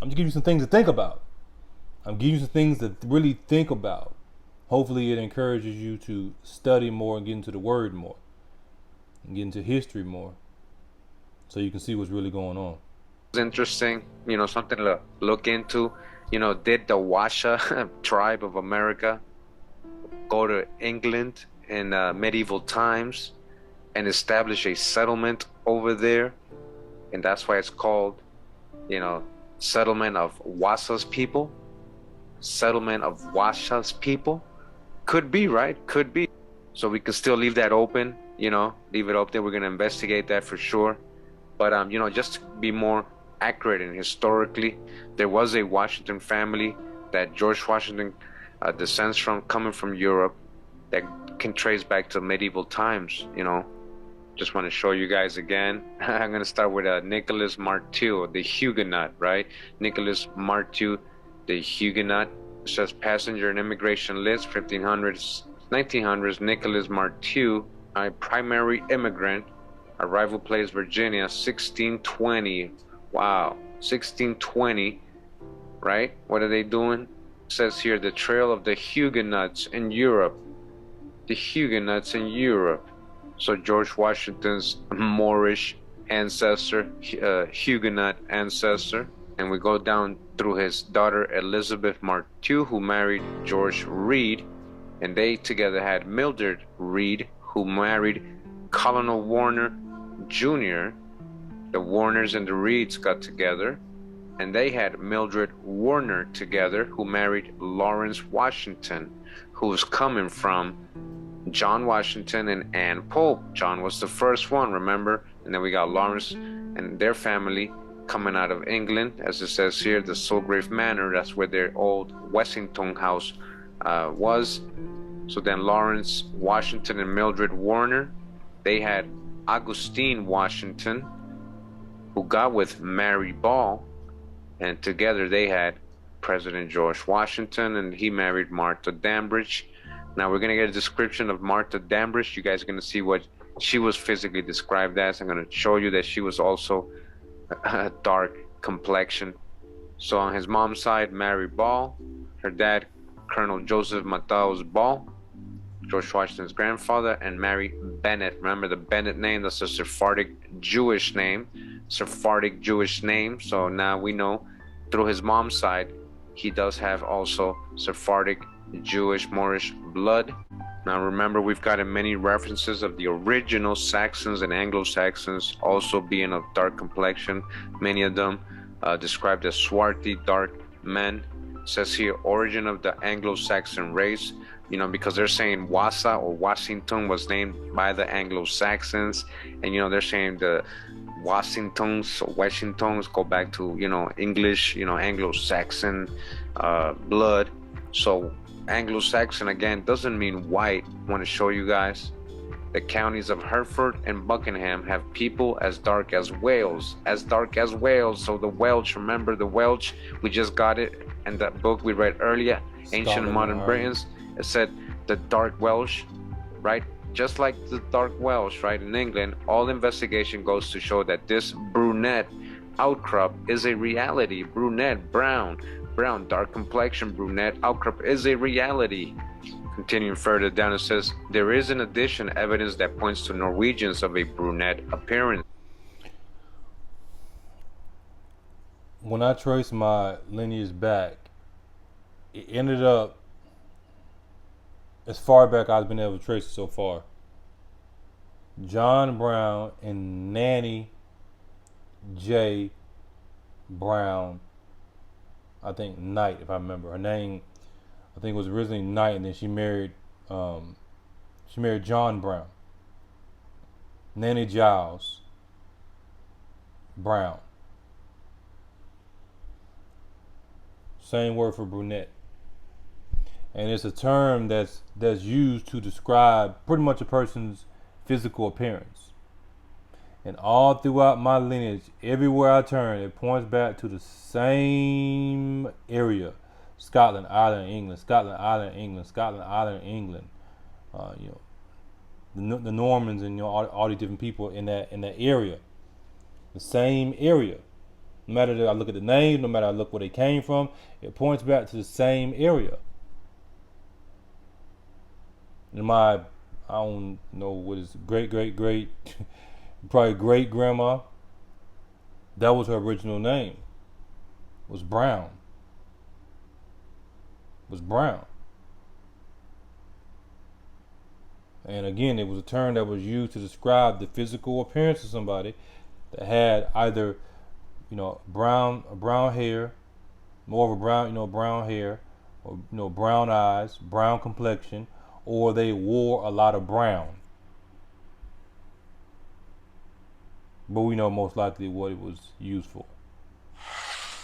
I'm just giving you some things to think about. I'm giving you some things to really think about. Hopefully it encourages you to study more and get into the word more. And get into history more. So you can see what's really going on. It's interesting, something to look into. Did the Wasa tribe of America go to England in medieval times and establish a settlement over there? And that's why it's called, settlement of Wasa's people. Settlement of Wasa's people. Could be, right? Could be. So we could still leave that open, leave it open. We're going to investigate that for sure. But, just to be more accurate and historically, there was a Washington family that George Washington descends from, coming from Europe, that can trace back to medieval times, Just want to show you guys again. I'm going to start with Nicholas Marteau, the Huguenot, right? Nicholas Marteau, the Huguenot. It says passenger and immigration list, 1500s, 1900s. Nicholas Marteau, a primary immigrant. Arrival place, Virginia, 1620. Wow, 1620, right? What are they doing? It says here, the trail of the Huguenots in Europe. The Huguenots in Europe. So George Washington's Moorish ancestor, Huguenot ancestor. And we go down through his daughter Elizabeth Marteau, who married George Reed. And they together had Mildred Reed, who married Colonel Warner Jr. The Warners and the Reeds got together, and they had Mildred Warner together, who married Lawrence Washington, who was coming from John Washington and Anne Pope. John was the first one, remember? And then we got Lawrence and their family coming out of England, as it says here, the Sulgrave Manor. That's where their old Wessington house was. So then Lawrence Washington and Mildred Warner, they had Augustine Washington, who got with Mary Ball, and together they had President George Washington, and he married Martha Dambridge. Now we're going to get a description of Martha Dambridge. You guys are going to see what she was physically described as. I'm going to show you that she was also a dark complexion. So on his mom's side, Mary Ball, her dad, Colonel Joseph Matthaus Ball, George Washington's grandfather, and Mary Bennett. Remember the Bennett name? That's a Sephardic Jewish name. Sephardic Jewish name. So now we know through his mom's side, he does have also Sephardic Jewish Moorish blood. Now remember, we've gotten many references of the original Saxons and Anglo-Saxons also being of dark complexion. Many of them described as swarthy, dark men. It says here, origin of the Anglo-Saxon race. Because they're saying Wasa or Washington was named by the Anglo-Saxons, and they're saying the Washingtons go back to English, Anglo-Saxon blood. So Anglo-Saxon again doesn't mean white. I want to show you guys the counties of Hertford and Buckingham have people as dark as Wales, So the Welsh, remember the Welsh? We just got it in that book we read earlier, Ancient and Modern Britons. It said the dark Welsh, right? Just like the dark Welsh, right? In England, all investigation goes to show that this brunette outcrop is a reality. Brunette, brown, dark complexion, brunette outcrop is a reality. Continuing further down, it says there is in addition evidence that points to Norwegians of a brunette appearance. When I traced my lineage back, it ended up as far back I've been able to trace it so far. John Brown and Nanny J. Brown, I think Knight, if I remember her name. I think it was originally Knight, and then she married John Brown. Nanny Giles Brown. Same word for brunette. And it's a term that's used to describe pretty much a person's physical appearance. And all throughout my lineage, everywhere I turn, it points back to the same area. Scotland, Ireland, England, Scotland, Ireland, England, Scotland, Ireland, England. the Normans and all these different people in that area, the same area. No matter that I look at the name, no matter I look where they came from, it points back to the same area. And I don't know what is great, probably great grandma, that was her original name. Was Brown. And again, it was a term that was used to describe the physical appearance of somebody that had either, brown hair, more of a brown hair, or brown eyes, brown complexion, or they wore a lot of brown. But we know most likely what it was used for.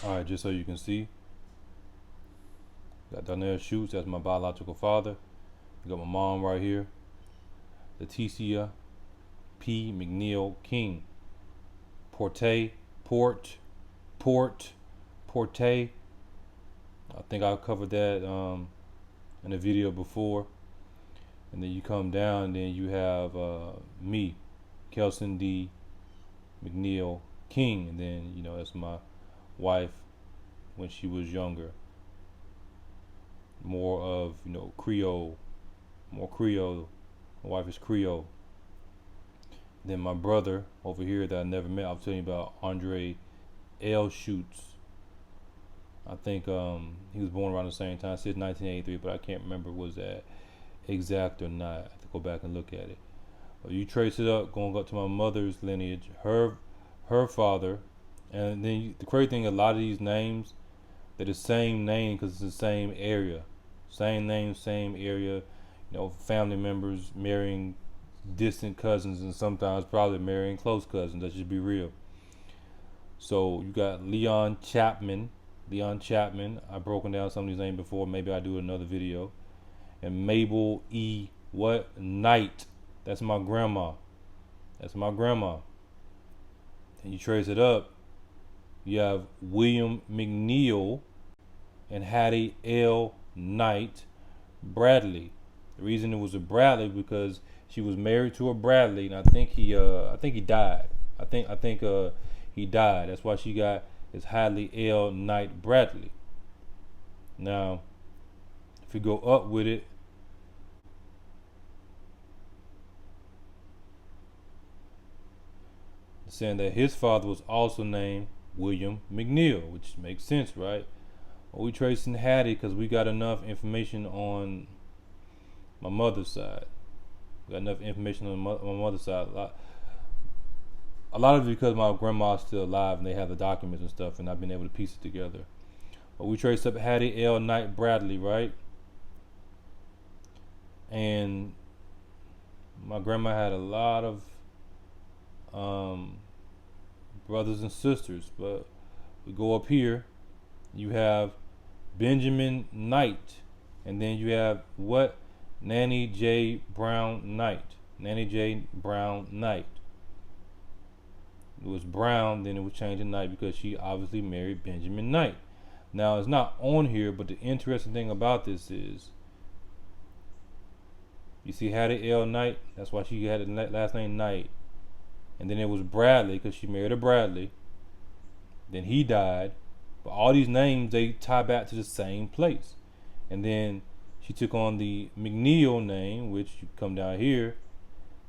All right, just so you can see, got Donnell Schutz, that's my biological father. You got my mom right here, Leticia P. McNeil King. Porte. I think I covered that in a video before. And then you come down, and then you have me, Kelson D. McNeil King, and then that's my wife when she was younger. More of Creole, more Creole. My wife is Creole. Then my brother over here that I never met, I was telling you about, Andre L. Schutz. I think he was born around the same time. It said 1983, but I can't remember was that exact or not. I have to go back and look at it. But you trace it up, going up to my mother's lineage, her father, and then the crazy thing, a lot of these names, they're the same name because it's the same area, same name, same area. Family members marrying distant cousins, and sometimes probably marrying close cousins. Let's just be real. So you got Leon Chapman. I've broken down some of these names before. Maybe I'll do another video. And Mabel E. Knight. That's my grandma. And you trace it up, you have William McNeil and Hattie L. Knight Bradley. The reason it was a Bradley because she was married to a Bradley, and I think he died. I think he died. That's why she got his Hattie L. Knight Bradley. Now, if you go up with it, saying that his father was also named William McNeil, which makes sense, right? Well, we tracing Hattie because we got enough information on my mother's side. We got enough information on my mother's side. A lot of it because my grandma's still alive and they have the documents and stuff, and I've been able to piece it together. But we traced up Hattie L. Knight Bradley, right? And my grandma had a lot of brothers and sisters, but we go up here, you have Benjamin Knight, and then you have Nanny J. Brown Knight. It was Brown, then it was changed to Knight because she obviously married Benjamin Knight. Now it's not on here, but the interesting thing about this is, you see Hattie L. Knight, that's why she had the last name Knight. And then it was Bradley because she married a Bradley. Then he died. But all these names, they tie back to the same place. And then she took on the McNeil name, which you come down here.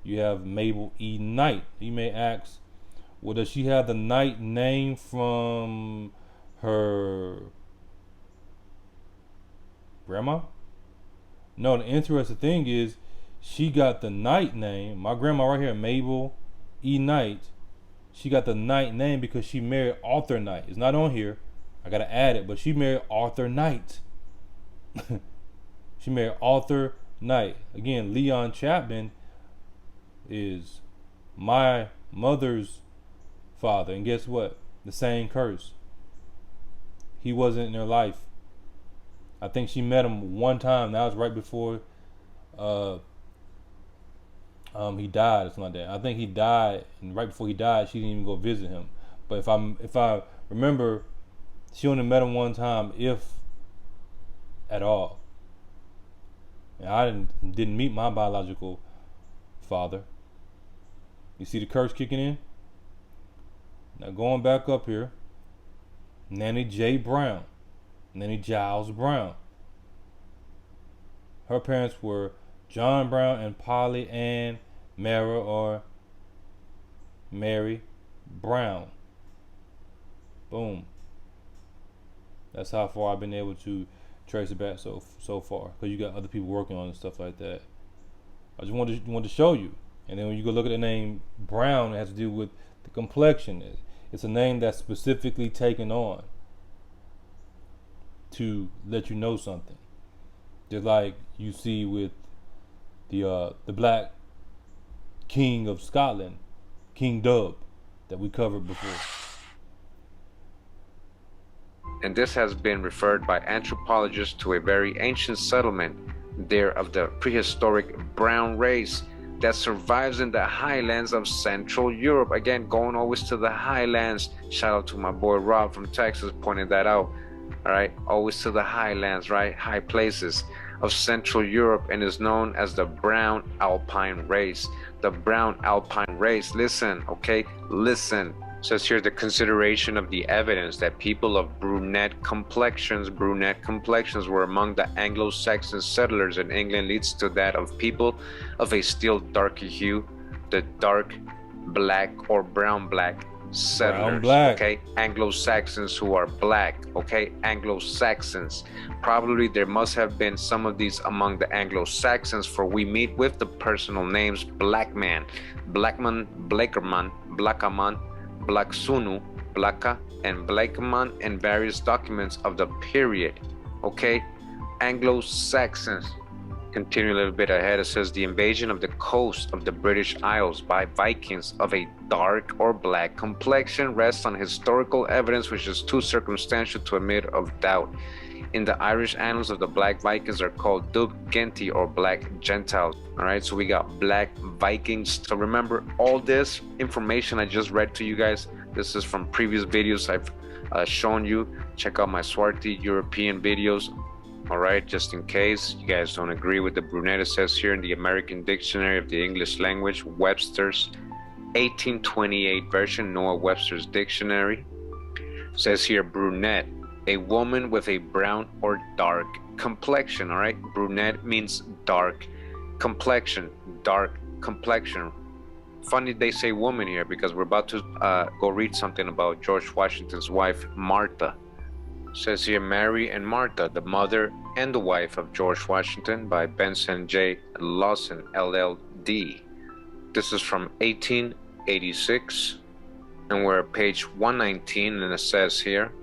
You have Mabel E. Knight. You may ask, well, does she have the Knight name from her grandma? No, the interesting thing is she got the Knight name. My grandma right here, Mabel E. Knight, she got the Knight name because she married Arthur Knight. It's not on here. I gotta add it, but she married Arthur Knight. She married Arthur Knight. Again, Leon Chapman is my mother's father, and guess what? The same curse. He wasn't in her life. I think she met him one time. That was right before he died or something like that. I think he died, and right before he died, she didn't even go visit him. But if I remember, she only met him one time, if at all. And I didn't meet my biological father. You see the curse kicking in? Now going back up here, Nanny J. Brown, Nanny Giles Brown. Her parents were John Brown and Polly Ann Mara or Mary Brown. Boom. That's how far I've been able to trace it back so far. Because you got other people working on it and stuff like that. I just wanted to show you. And then when you go look at the name Brown, it has to do with the complexion. It's a name that's specifically taken on to let you know something. Just like you see with the Black King of Scotland, King Dub, that we covered before. And this has been referred by anthropologists to a very ancient settlement there of the prehistoric brown race that survives in the highlands of Central Europe. Again, going always to the highlands. Shout out to my boy Rob from Texas pointing that out. All right, always to the highlands, right? High places of Central Europe, and is known as the brown alpine race. The brown alpine race. Listen, okay? Listen. Says here the consideration of the evidence that people of brunette complexions were among the Anglo-Saxon settlers in England leads to that of people of a still darker hue, the dark black or brown black settlers. Brown black. Okay, Anglo-Saxons who are black. Okay, Anglo-Saxons. Probably there must have been some of these among the Anglo-Saxons, for we meet with the personal names Blackman, Blackman, Blakerman, Blackaman, Blacksunu, Blaka, and Blakeman in various documents of the period. Okay, Anglo-Saxons. Continue a little bit ahead, it says the invasion of the coast of the British Isles by Vikings of a dark or black complexion rests on historical evidence which is too circumstantial to admit of doubt. In the Irish annals of the Black Vikings are called Dub Genti or Black Gentiles. All right, so we got Black Vikings. So remember, all this information I just read to you guys, this is from previous videos I've shown you. Check out my Swarthy European videos. All right, just in case you guys don't agree with the brunette, it says here in the American Dictionary of the English Language, Webster's 1828 version, Noah Webster's Dictionary, says here brunette, a woman with a brown or dark complexion. All right, brunette means dark complexion, dark complexion. Funny they say woman here, because we're about to go read something about George Washington's wife Martha. It says here Mary and Martha, the mother and the wife of George Washington, by Benson J. Lawson LLD. This is from 1886, and we're at page 119, and it says here,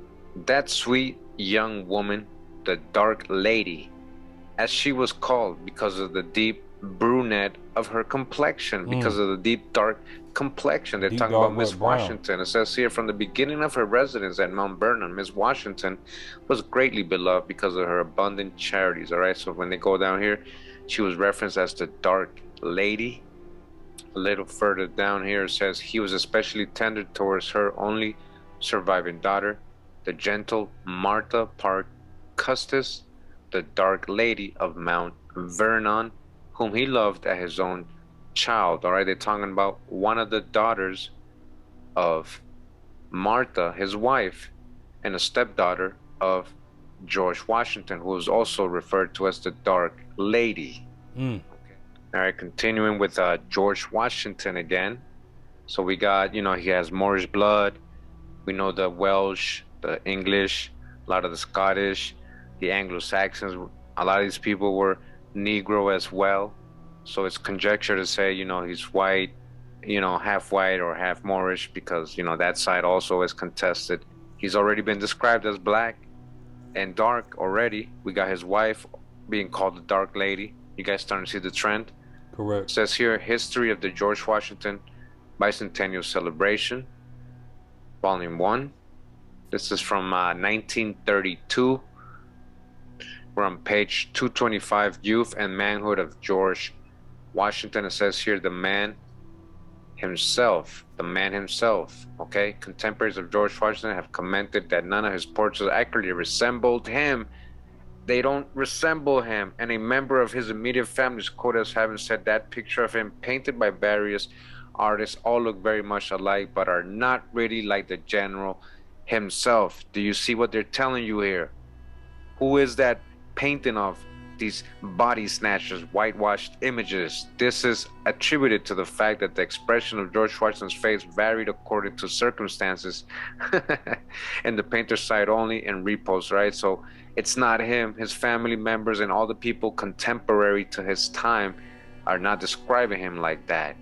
that sweet young woman, the dark lady, as she was called because of the deep brunette of her complexion, because of the deep dark complexion. They're talking about Miss Washington. It says here, from the beginning of her residence at Mount Vernon, Miss Washington was greatly beloved because of her abundant charities. All right, so when they go down here, she was referenced as the dark lady. A little further down here, it says he was especially tender towards her only surviving daughter, the gentle Martha Park Custis, the dark lady of Mount Vernon, whom he loved as his own child. All right, they're talking about one of the daughters of Martha, his wife, and a stepdaughter of George Washington, who was also referred to as the dark lady. Okay. All right, continuing with George Washington again. So we got, you know, he has Moorish blood. We know the Welsh, the English, a lot of the Scottish, the Anglo-Saxons. A lot of these people were Negro as well. So it's conjecture to say, you know, he's white, you know, half white or half Moorish, because, you know, that side also is contested. He's already been described as black and dark already. We got his wife being called the dark lady. You guys starting to see the trend? Correct. It says here, History of the George Washington Bicentennial Celebration, Volume 1. This is from 1932. We're on page 225, Youth and Manhood of George Washington. It says here, the man himself, okay? Contemporaries of George Washington have commented that none of his portraits accurately resembled him, They don't resemble him, and a member of his immediate family is quoted as having said that picture of him painted by various artists all look very much alike, but are not really like the general himself. Do you see what they're telling you here? Who is that painting of? These body snatchers, whitewashed images. This is attributed to the fact that the expression of George Washington's face varied according to circumstances and the painter's side only and repos, right? So it's not him. His family members and all the people contemporary to his time are not describing him like that.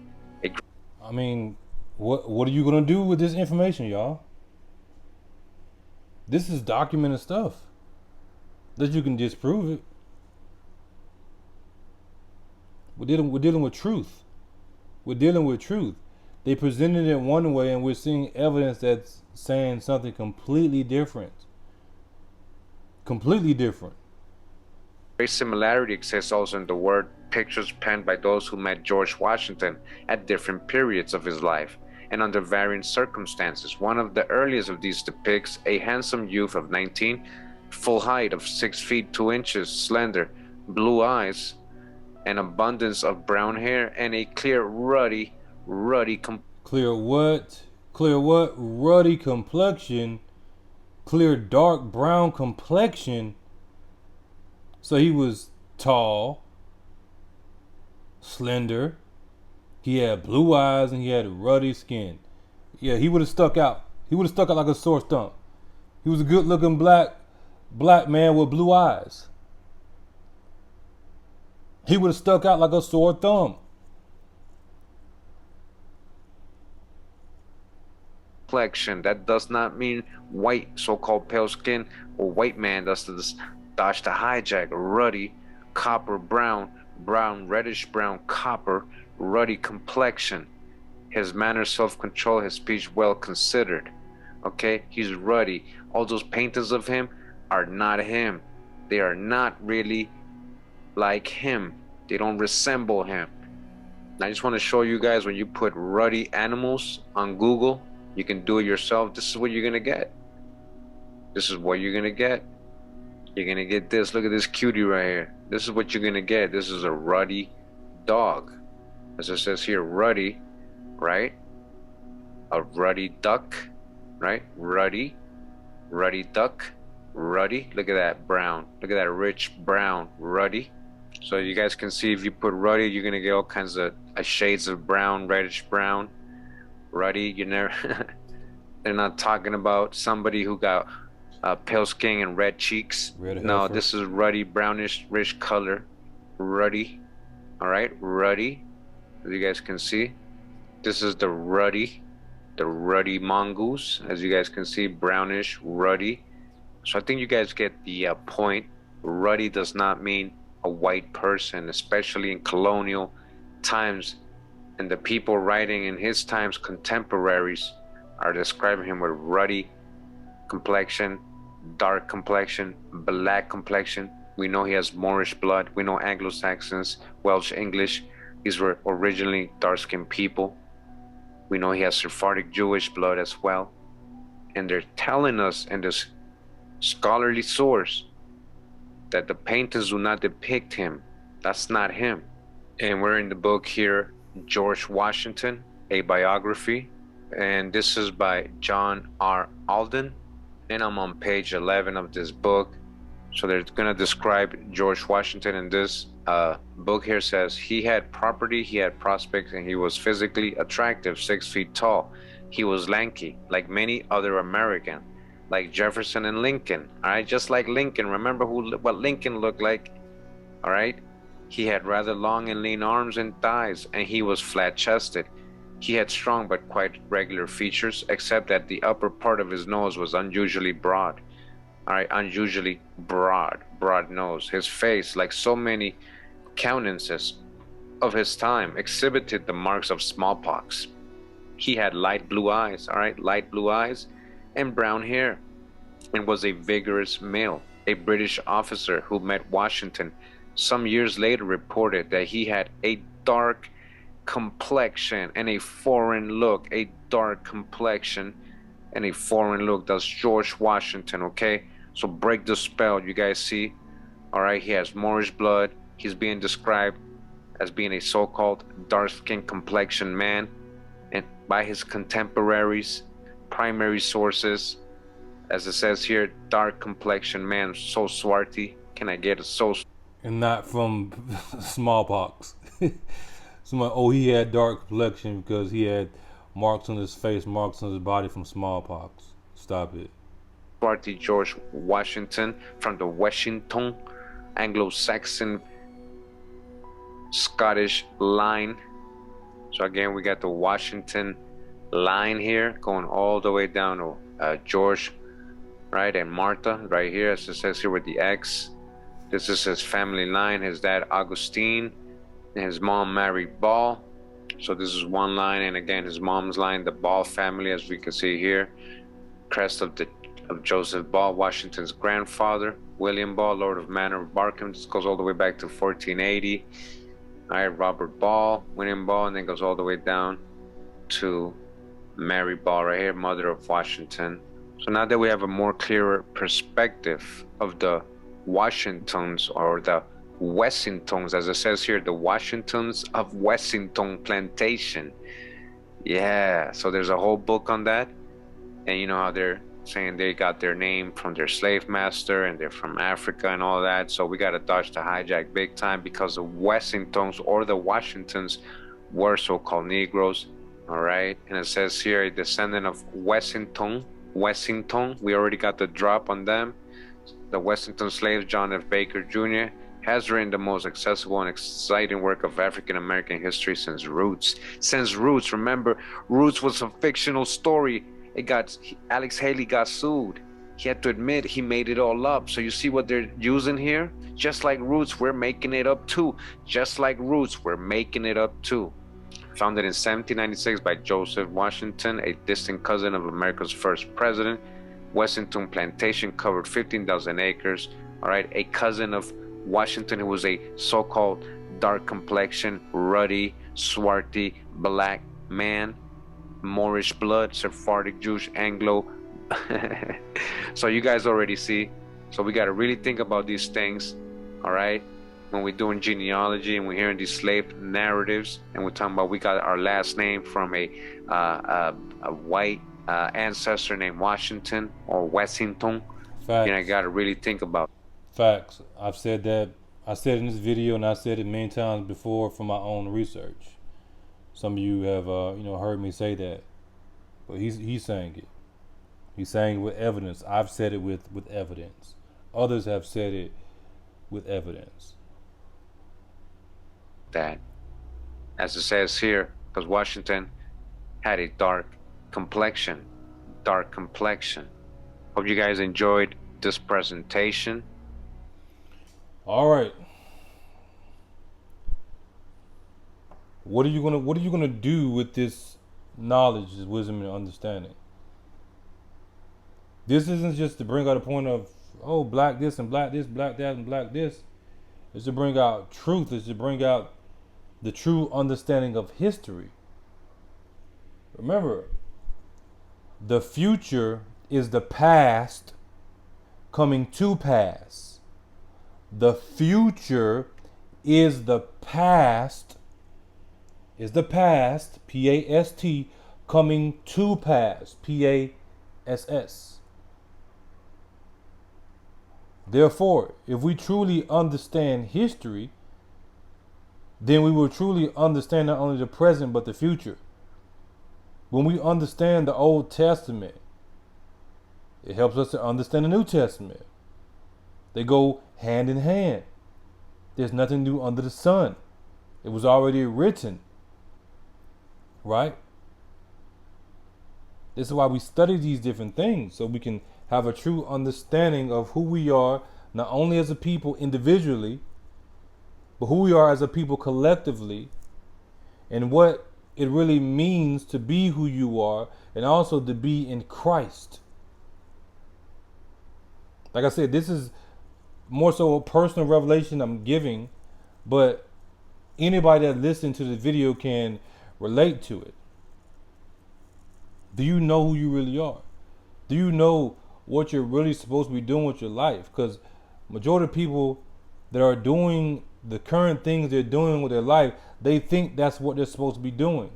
I mean, what are you gonna do with this information, y'all? This is documented stuff that you can disprove it. We're dealing with truth. We're dealing with truth. They presented it one way, and we're seeing evidence that's saying something completely different. Completely different. Great similarity exists also in the word pictures penned by those who met George Washington at different periods of his life and under varying circumstances. One of the earliest of these depicts a handsome youth of 19, full height of 6 feet 2 inches, slender, blue eyes, an abundance of brown hair, and a clear, ruddy Clear what? Ruddy complexion. Clear dark brown complexion. So he was tall, slender, he had blue eyes, and he had ruddy skin. Yeah, he would have stuck out. He would have stuck out like a sore thumb. He was a good looking black man with blue eyes. He would have stuck out like a sore thumb. Complexion. That does not mean white, so-called pale skin, or white man. That's the dodge to hijack. Ruddy, copper brown, reddish brown, copper, ruddy complexion. His manner, self-control, his speech well considered. Okay, he's ruddy. All those paintings of him are not him. They are not really like him. They don't resemble him. I just want to show you guys, when you put ruddy animals on Google, you can do it yourself. This is what you're gonna get. This is what you're gonna get. You're gonna get this. Look at this cutie right here. This is what you're gonna get. This is a ruddy dog. As it says here, ruddy, right? A ruddy duck, right? Ruddy duck, ruddy. Look at that brown. Look at that rich brown, ruddy. So you guys can see, if you put ruddy, you're gonna get all kinds of shades of brown, reddish brown, ruddy. You never. They're not talking about somebody who got pale skin and red cheeks. No, this is ruddy, brownish, rich color, ruddy. All right, ruddy. As you guys can see, this is the ruddy mongoose. As you guys can see, brownish, ruddy. So I think you guys get the point. Ruddy does not mean a white person, especially in colonial times, and the people writing in his times, contemporaries, are describing him with ruddy complexion, dark complexion, black complexion. We know he has Moorish blood. We know Anglo-Saxons, Welsh, English, these were originally dark-skinned people. We know he has Sephardic Jewish blood as well. And they're telling us in this scholarly source that the paintings do not depict him. That's not him. And we're in the book here, George Washington, a biography. And this is by John R. Alden. And I'm on page 11 of this book. So they're going to describe George Washington in this book here. Says he had property, he had prospects, and he was physically attractive, 6 feet tall. He was lanky, like many other Americans, like Jefferson and Lincoln. All right, just like Lincoln. Remember what Lincoln looked like? All right, he had rather long and lean arms and thighs, and he was flat-chested. He had strong but quite regular features, except that the upper part of his nose was unusually broad. All right, unusually broad nose. His face, like so many countenances of his time, exhibited the marks of smallpox. He had light blue eyes, all right, light blue eyes, and brown hair, and was a vigorous male. A British officer who met Washington some years later reported that he had a dark complexion and a foreign look. A dark complexion and a foreign look. That's George Washington, okay? So break the spell. You guys see All right, he has Moorish blood. He's being described as being a so-called dark-skinned complexion man, and by his contemporaries, primary sources, as it says here, dark complexion man, so swarty. Can I get a so? And not from smallpox. Someone, oh, he had dark complexion because he had marks on his face, marks on his body from smallpox. Stop it. Swarty George Washington from the Washington, Anglo-Saxon, Scottish line. So again, we got the Washington line here going all the way down to George, right, and Martha right here, as it says here with the X. This is his family line. His dad Augustine, and his mom Mary Ball. So this is one line, and again his mom's line, the Ball family, as we can see here. Crest of Joseph Ball, Washington's grandfather. William Ball, Lord of Manor of Barkham. This goes all the way back to 1480. All right, Robert Ball, William Ball, and then goes all the way down to Mary Ball right here, mother of Washington. So now that we have a more clearer perspective of the Washingtons, or the Wessingtons, as it says here, the Washingtons of Wessington Plantation. Yeah, so there's a whole book on that. And you know how they're saying they got their name from their slave master and they're from Africa and all that. So we got to dodge the hijack big time, because the Wessingtons or the Washingtons were so-called Negroes. All right. And it says here, a descendant of Wessington. We already got the drop on them. The Wessington slaves, John F. Baker Jr., has written the most accessible and exciting work of African American history since Roots. Remember, Roots was a fictional story. Alex Haley got sued. He had to admit he made it all up. So you see what they're using here? Just like Roots, we're making it up too. Founded in 1796 by Joseph Washington, a distant cousin of America's first president. Wessington Plantation covered 15,000 acres. All right, a cousin of Washington who was a so-called dark complexion, ruddy, swarthy, black man, Moorish blood, Sephardic, Jewish, Anglo. So you guys already see. So we got to really think about these things, all right? When we're doing genealogy and we're hearing these slave narratives, and we're talking about we got our last name from a white ancestor named Washington or Wessington. Facts. I got to really think about. Facts. I've said that. I said in this video, and I said it many times before from my own research. Some of you have, heard me say that, but he's saying it. He's saying it with evidence. I've said it with evidence. Others have said it with evidence. That, as it says here, because Washington had a dark complexion. Hope you guys enjoyed this presentation. All right. What are you gonna do with this knowledge, this wisdom, and understanding? This isn't just to bring out a point of, oh, black this and black this, black that and black this. It's to bring out truth. It's to bring out the true understanding of history. Remember, the future is the past coming to pass. The future is the past, P-A-S-T, coming to pass, P-A-S-S. Therefore, if we truly understand history, then we will truly understand not only the present, but the future. When we understand the Old Testament, it helps us to understand the New Testament. They go hand in hand. There's nothing new under the sun. It was already written. Right? This is why we study these different things, so we can have a true understanding of who we are, not only as a people individually, but who we are as a people collectively, and what it really means to be who you are, and also to be in Christ. Like I said, this is more so a personal revelation I'm giving, but anybody that listens to the video can relate to it. Do you know who you really are? Do you know what you're really supposed to be doing with your life? Because majority of people that are doing the current things they're doing with their life, they think that's what they're supposed to be doing.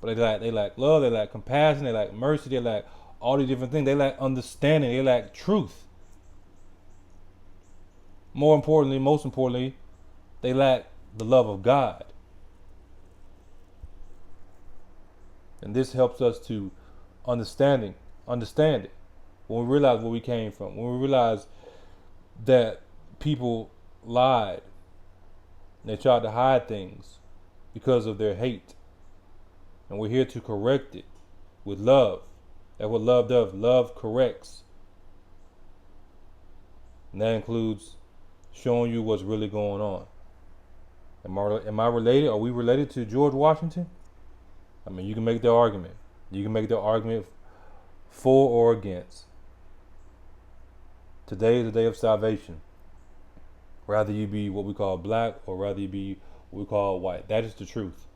But they lack love, they lack compassion, they lack mercy, they lack all these different things. They lack understanding, they lack truth. Most importantly, they lack the love of God. And this helps us to understand it. When we realize where we came from, when we realize that people lied, they tried to hide things because of their hate. And we're here to correct it with love. That's what love does. Love corrects. And that includes showing you what's really going on. Am I related? Are we related to George Washington? I mean, you can make the argument. You can make the argument for or against. Today is the day of salvation. Rather you be what we call black or rather you be what we call white. That is the truth.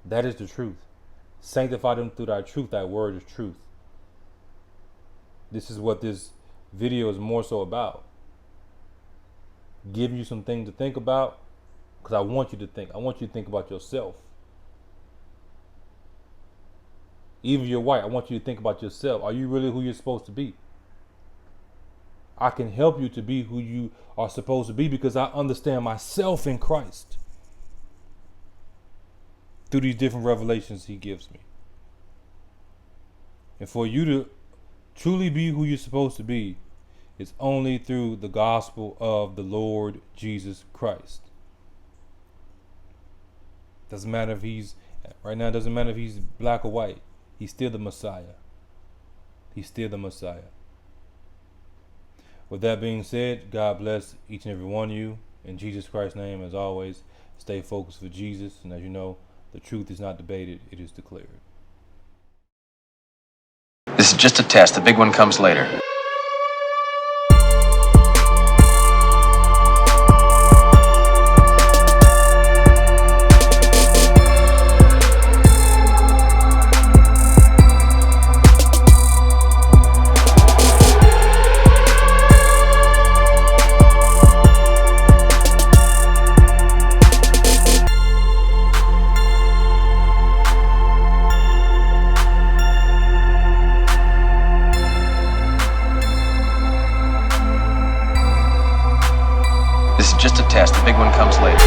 That is the truth. Sanctify them through thy truth. Thy word is truth. This is what this video is more so about. Giving you some things to think about, because I want you to think. I want you to think about yourself. Even if you're white, I want you to think about yourself. Are you really who you're supposed to be? I can help you to be who you are supposed to be because I understand myself in Christ through these different revelations he gives me. And for you to truly be who you're supposed to be, it's only through the gospel of the Lord Jesus Christ. Doesn't matter if he's black or white. He's still the Messiah. He's still the Messiah. With that being said, God bless each and every one of you. In Jesus Christ's name, as always, stay focused for Jesus. And as you know, the truth is not debated, it is declared. This is just a test. The big one comes later. This is just a test. The big one comes later.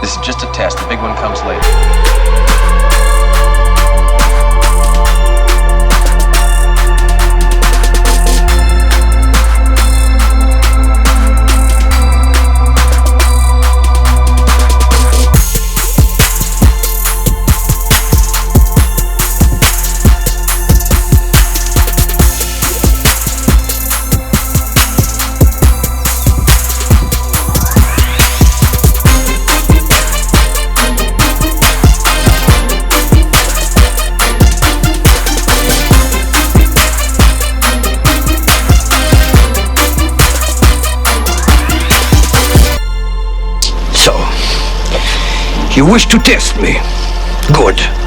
This is just a test. The big one comes later. You wish to test me? Good.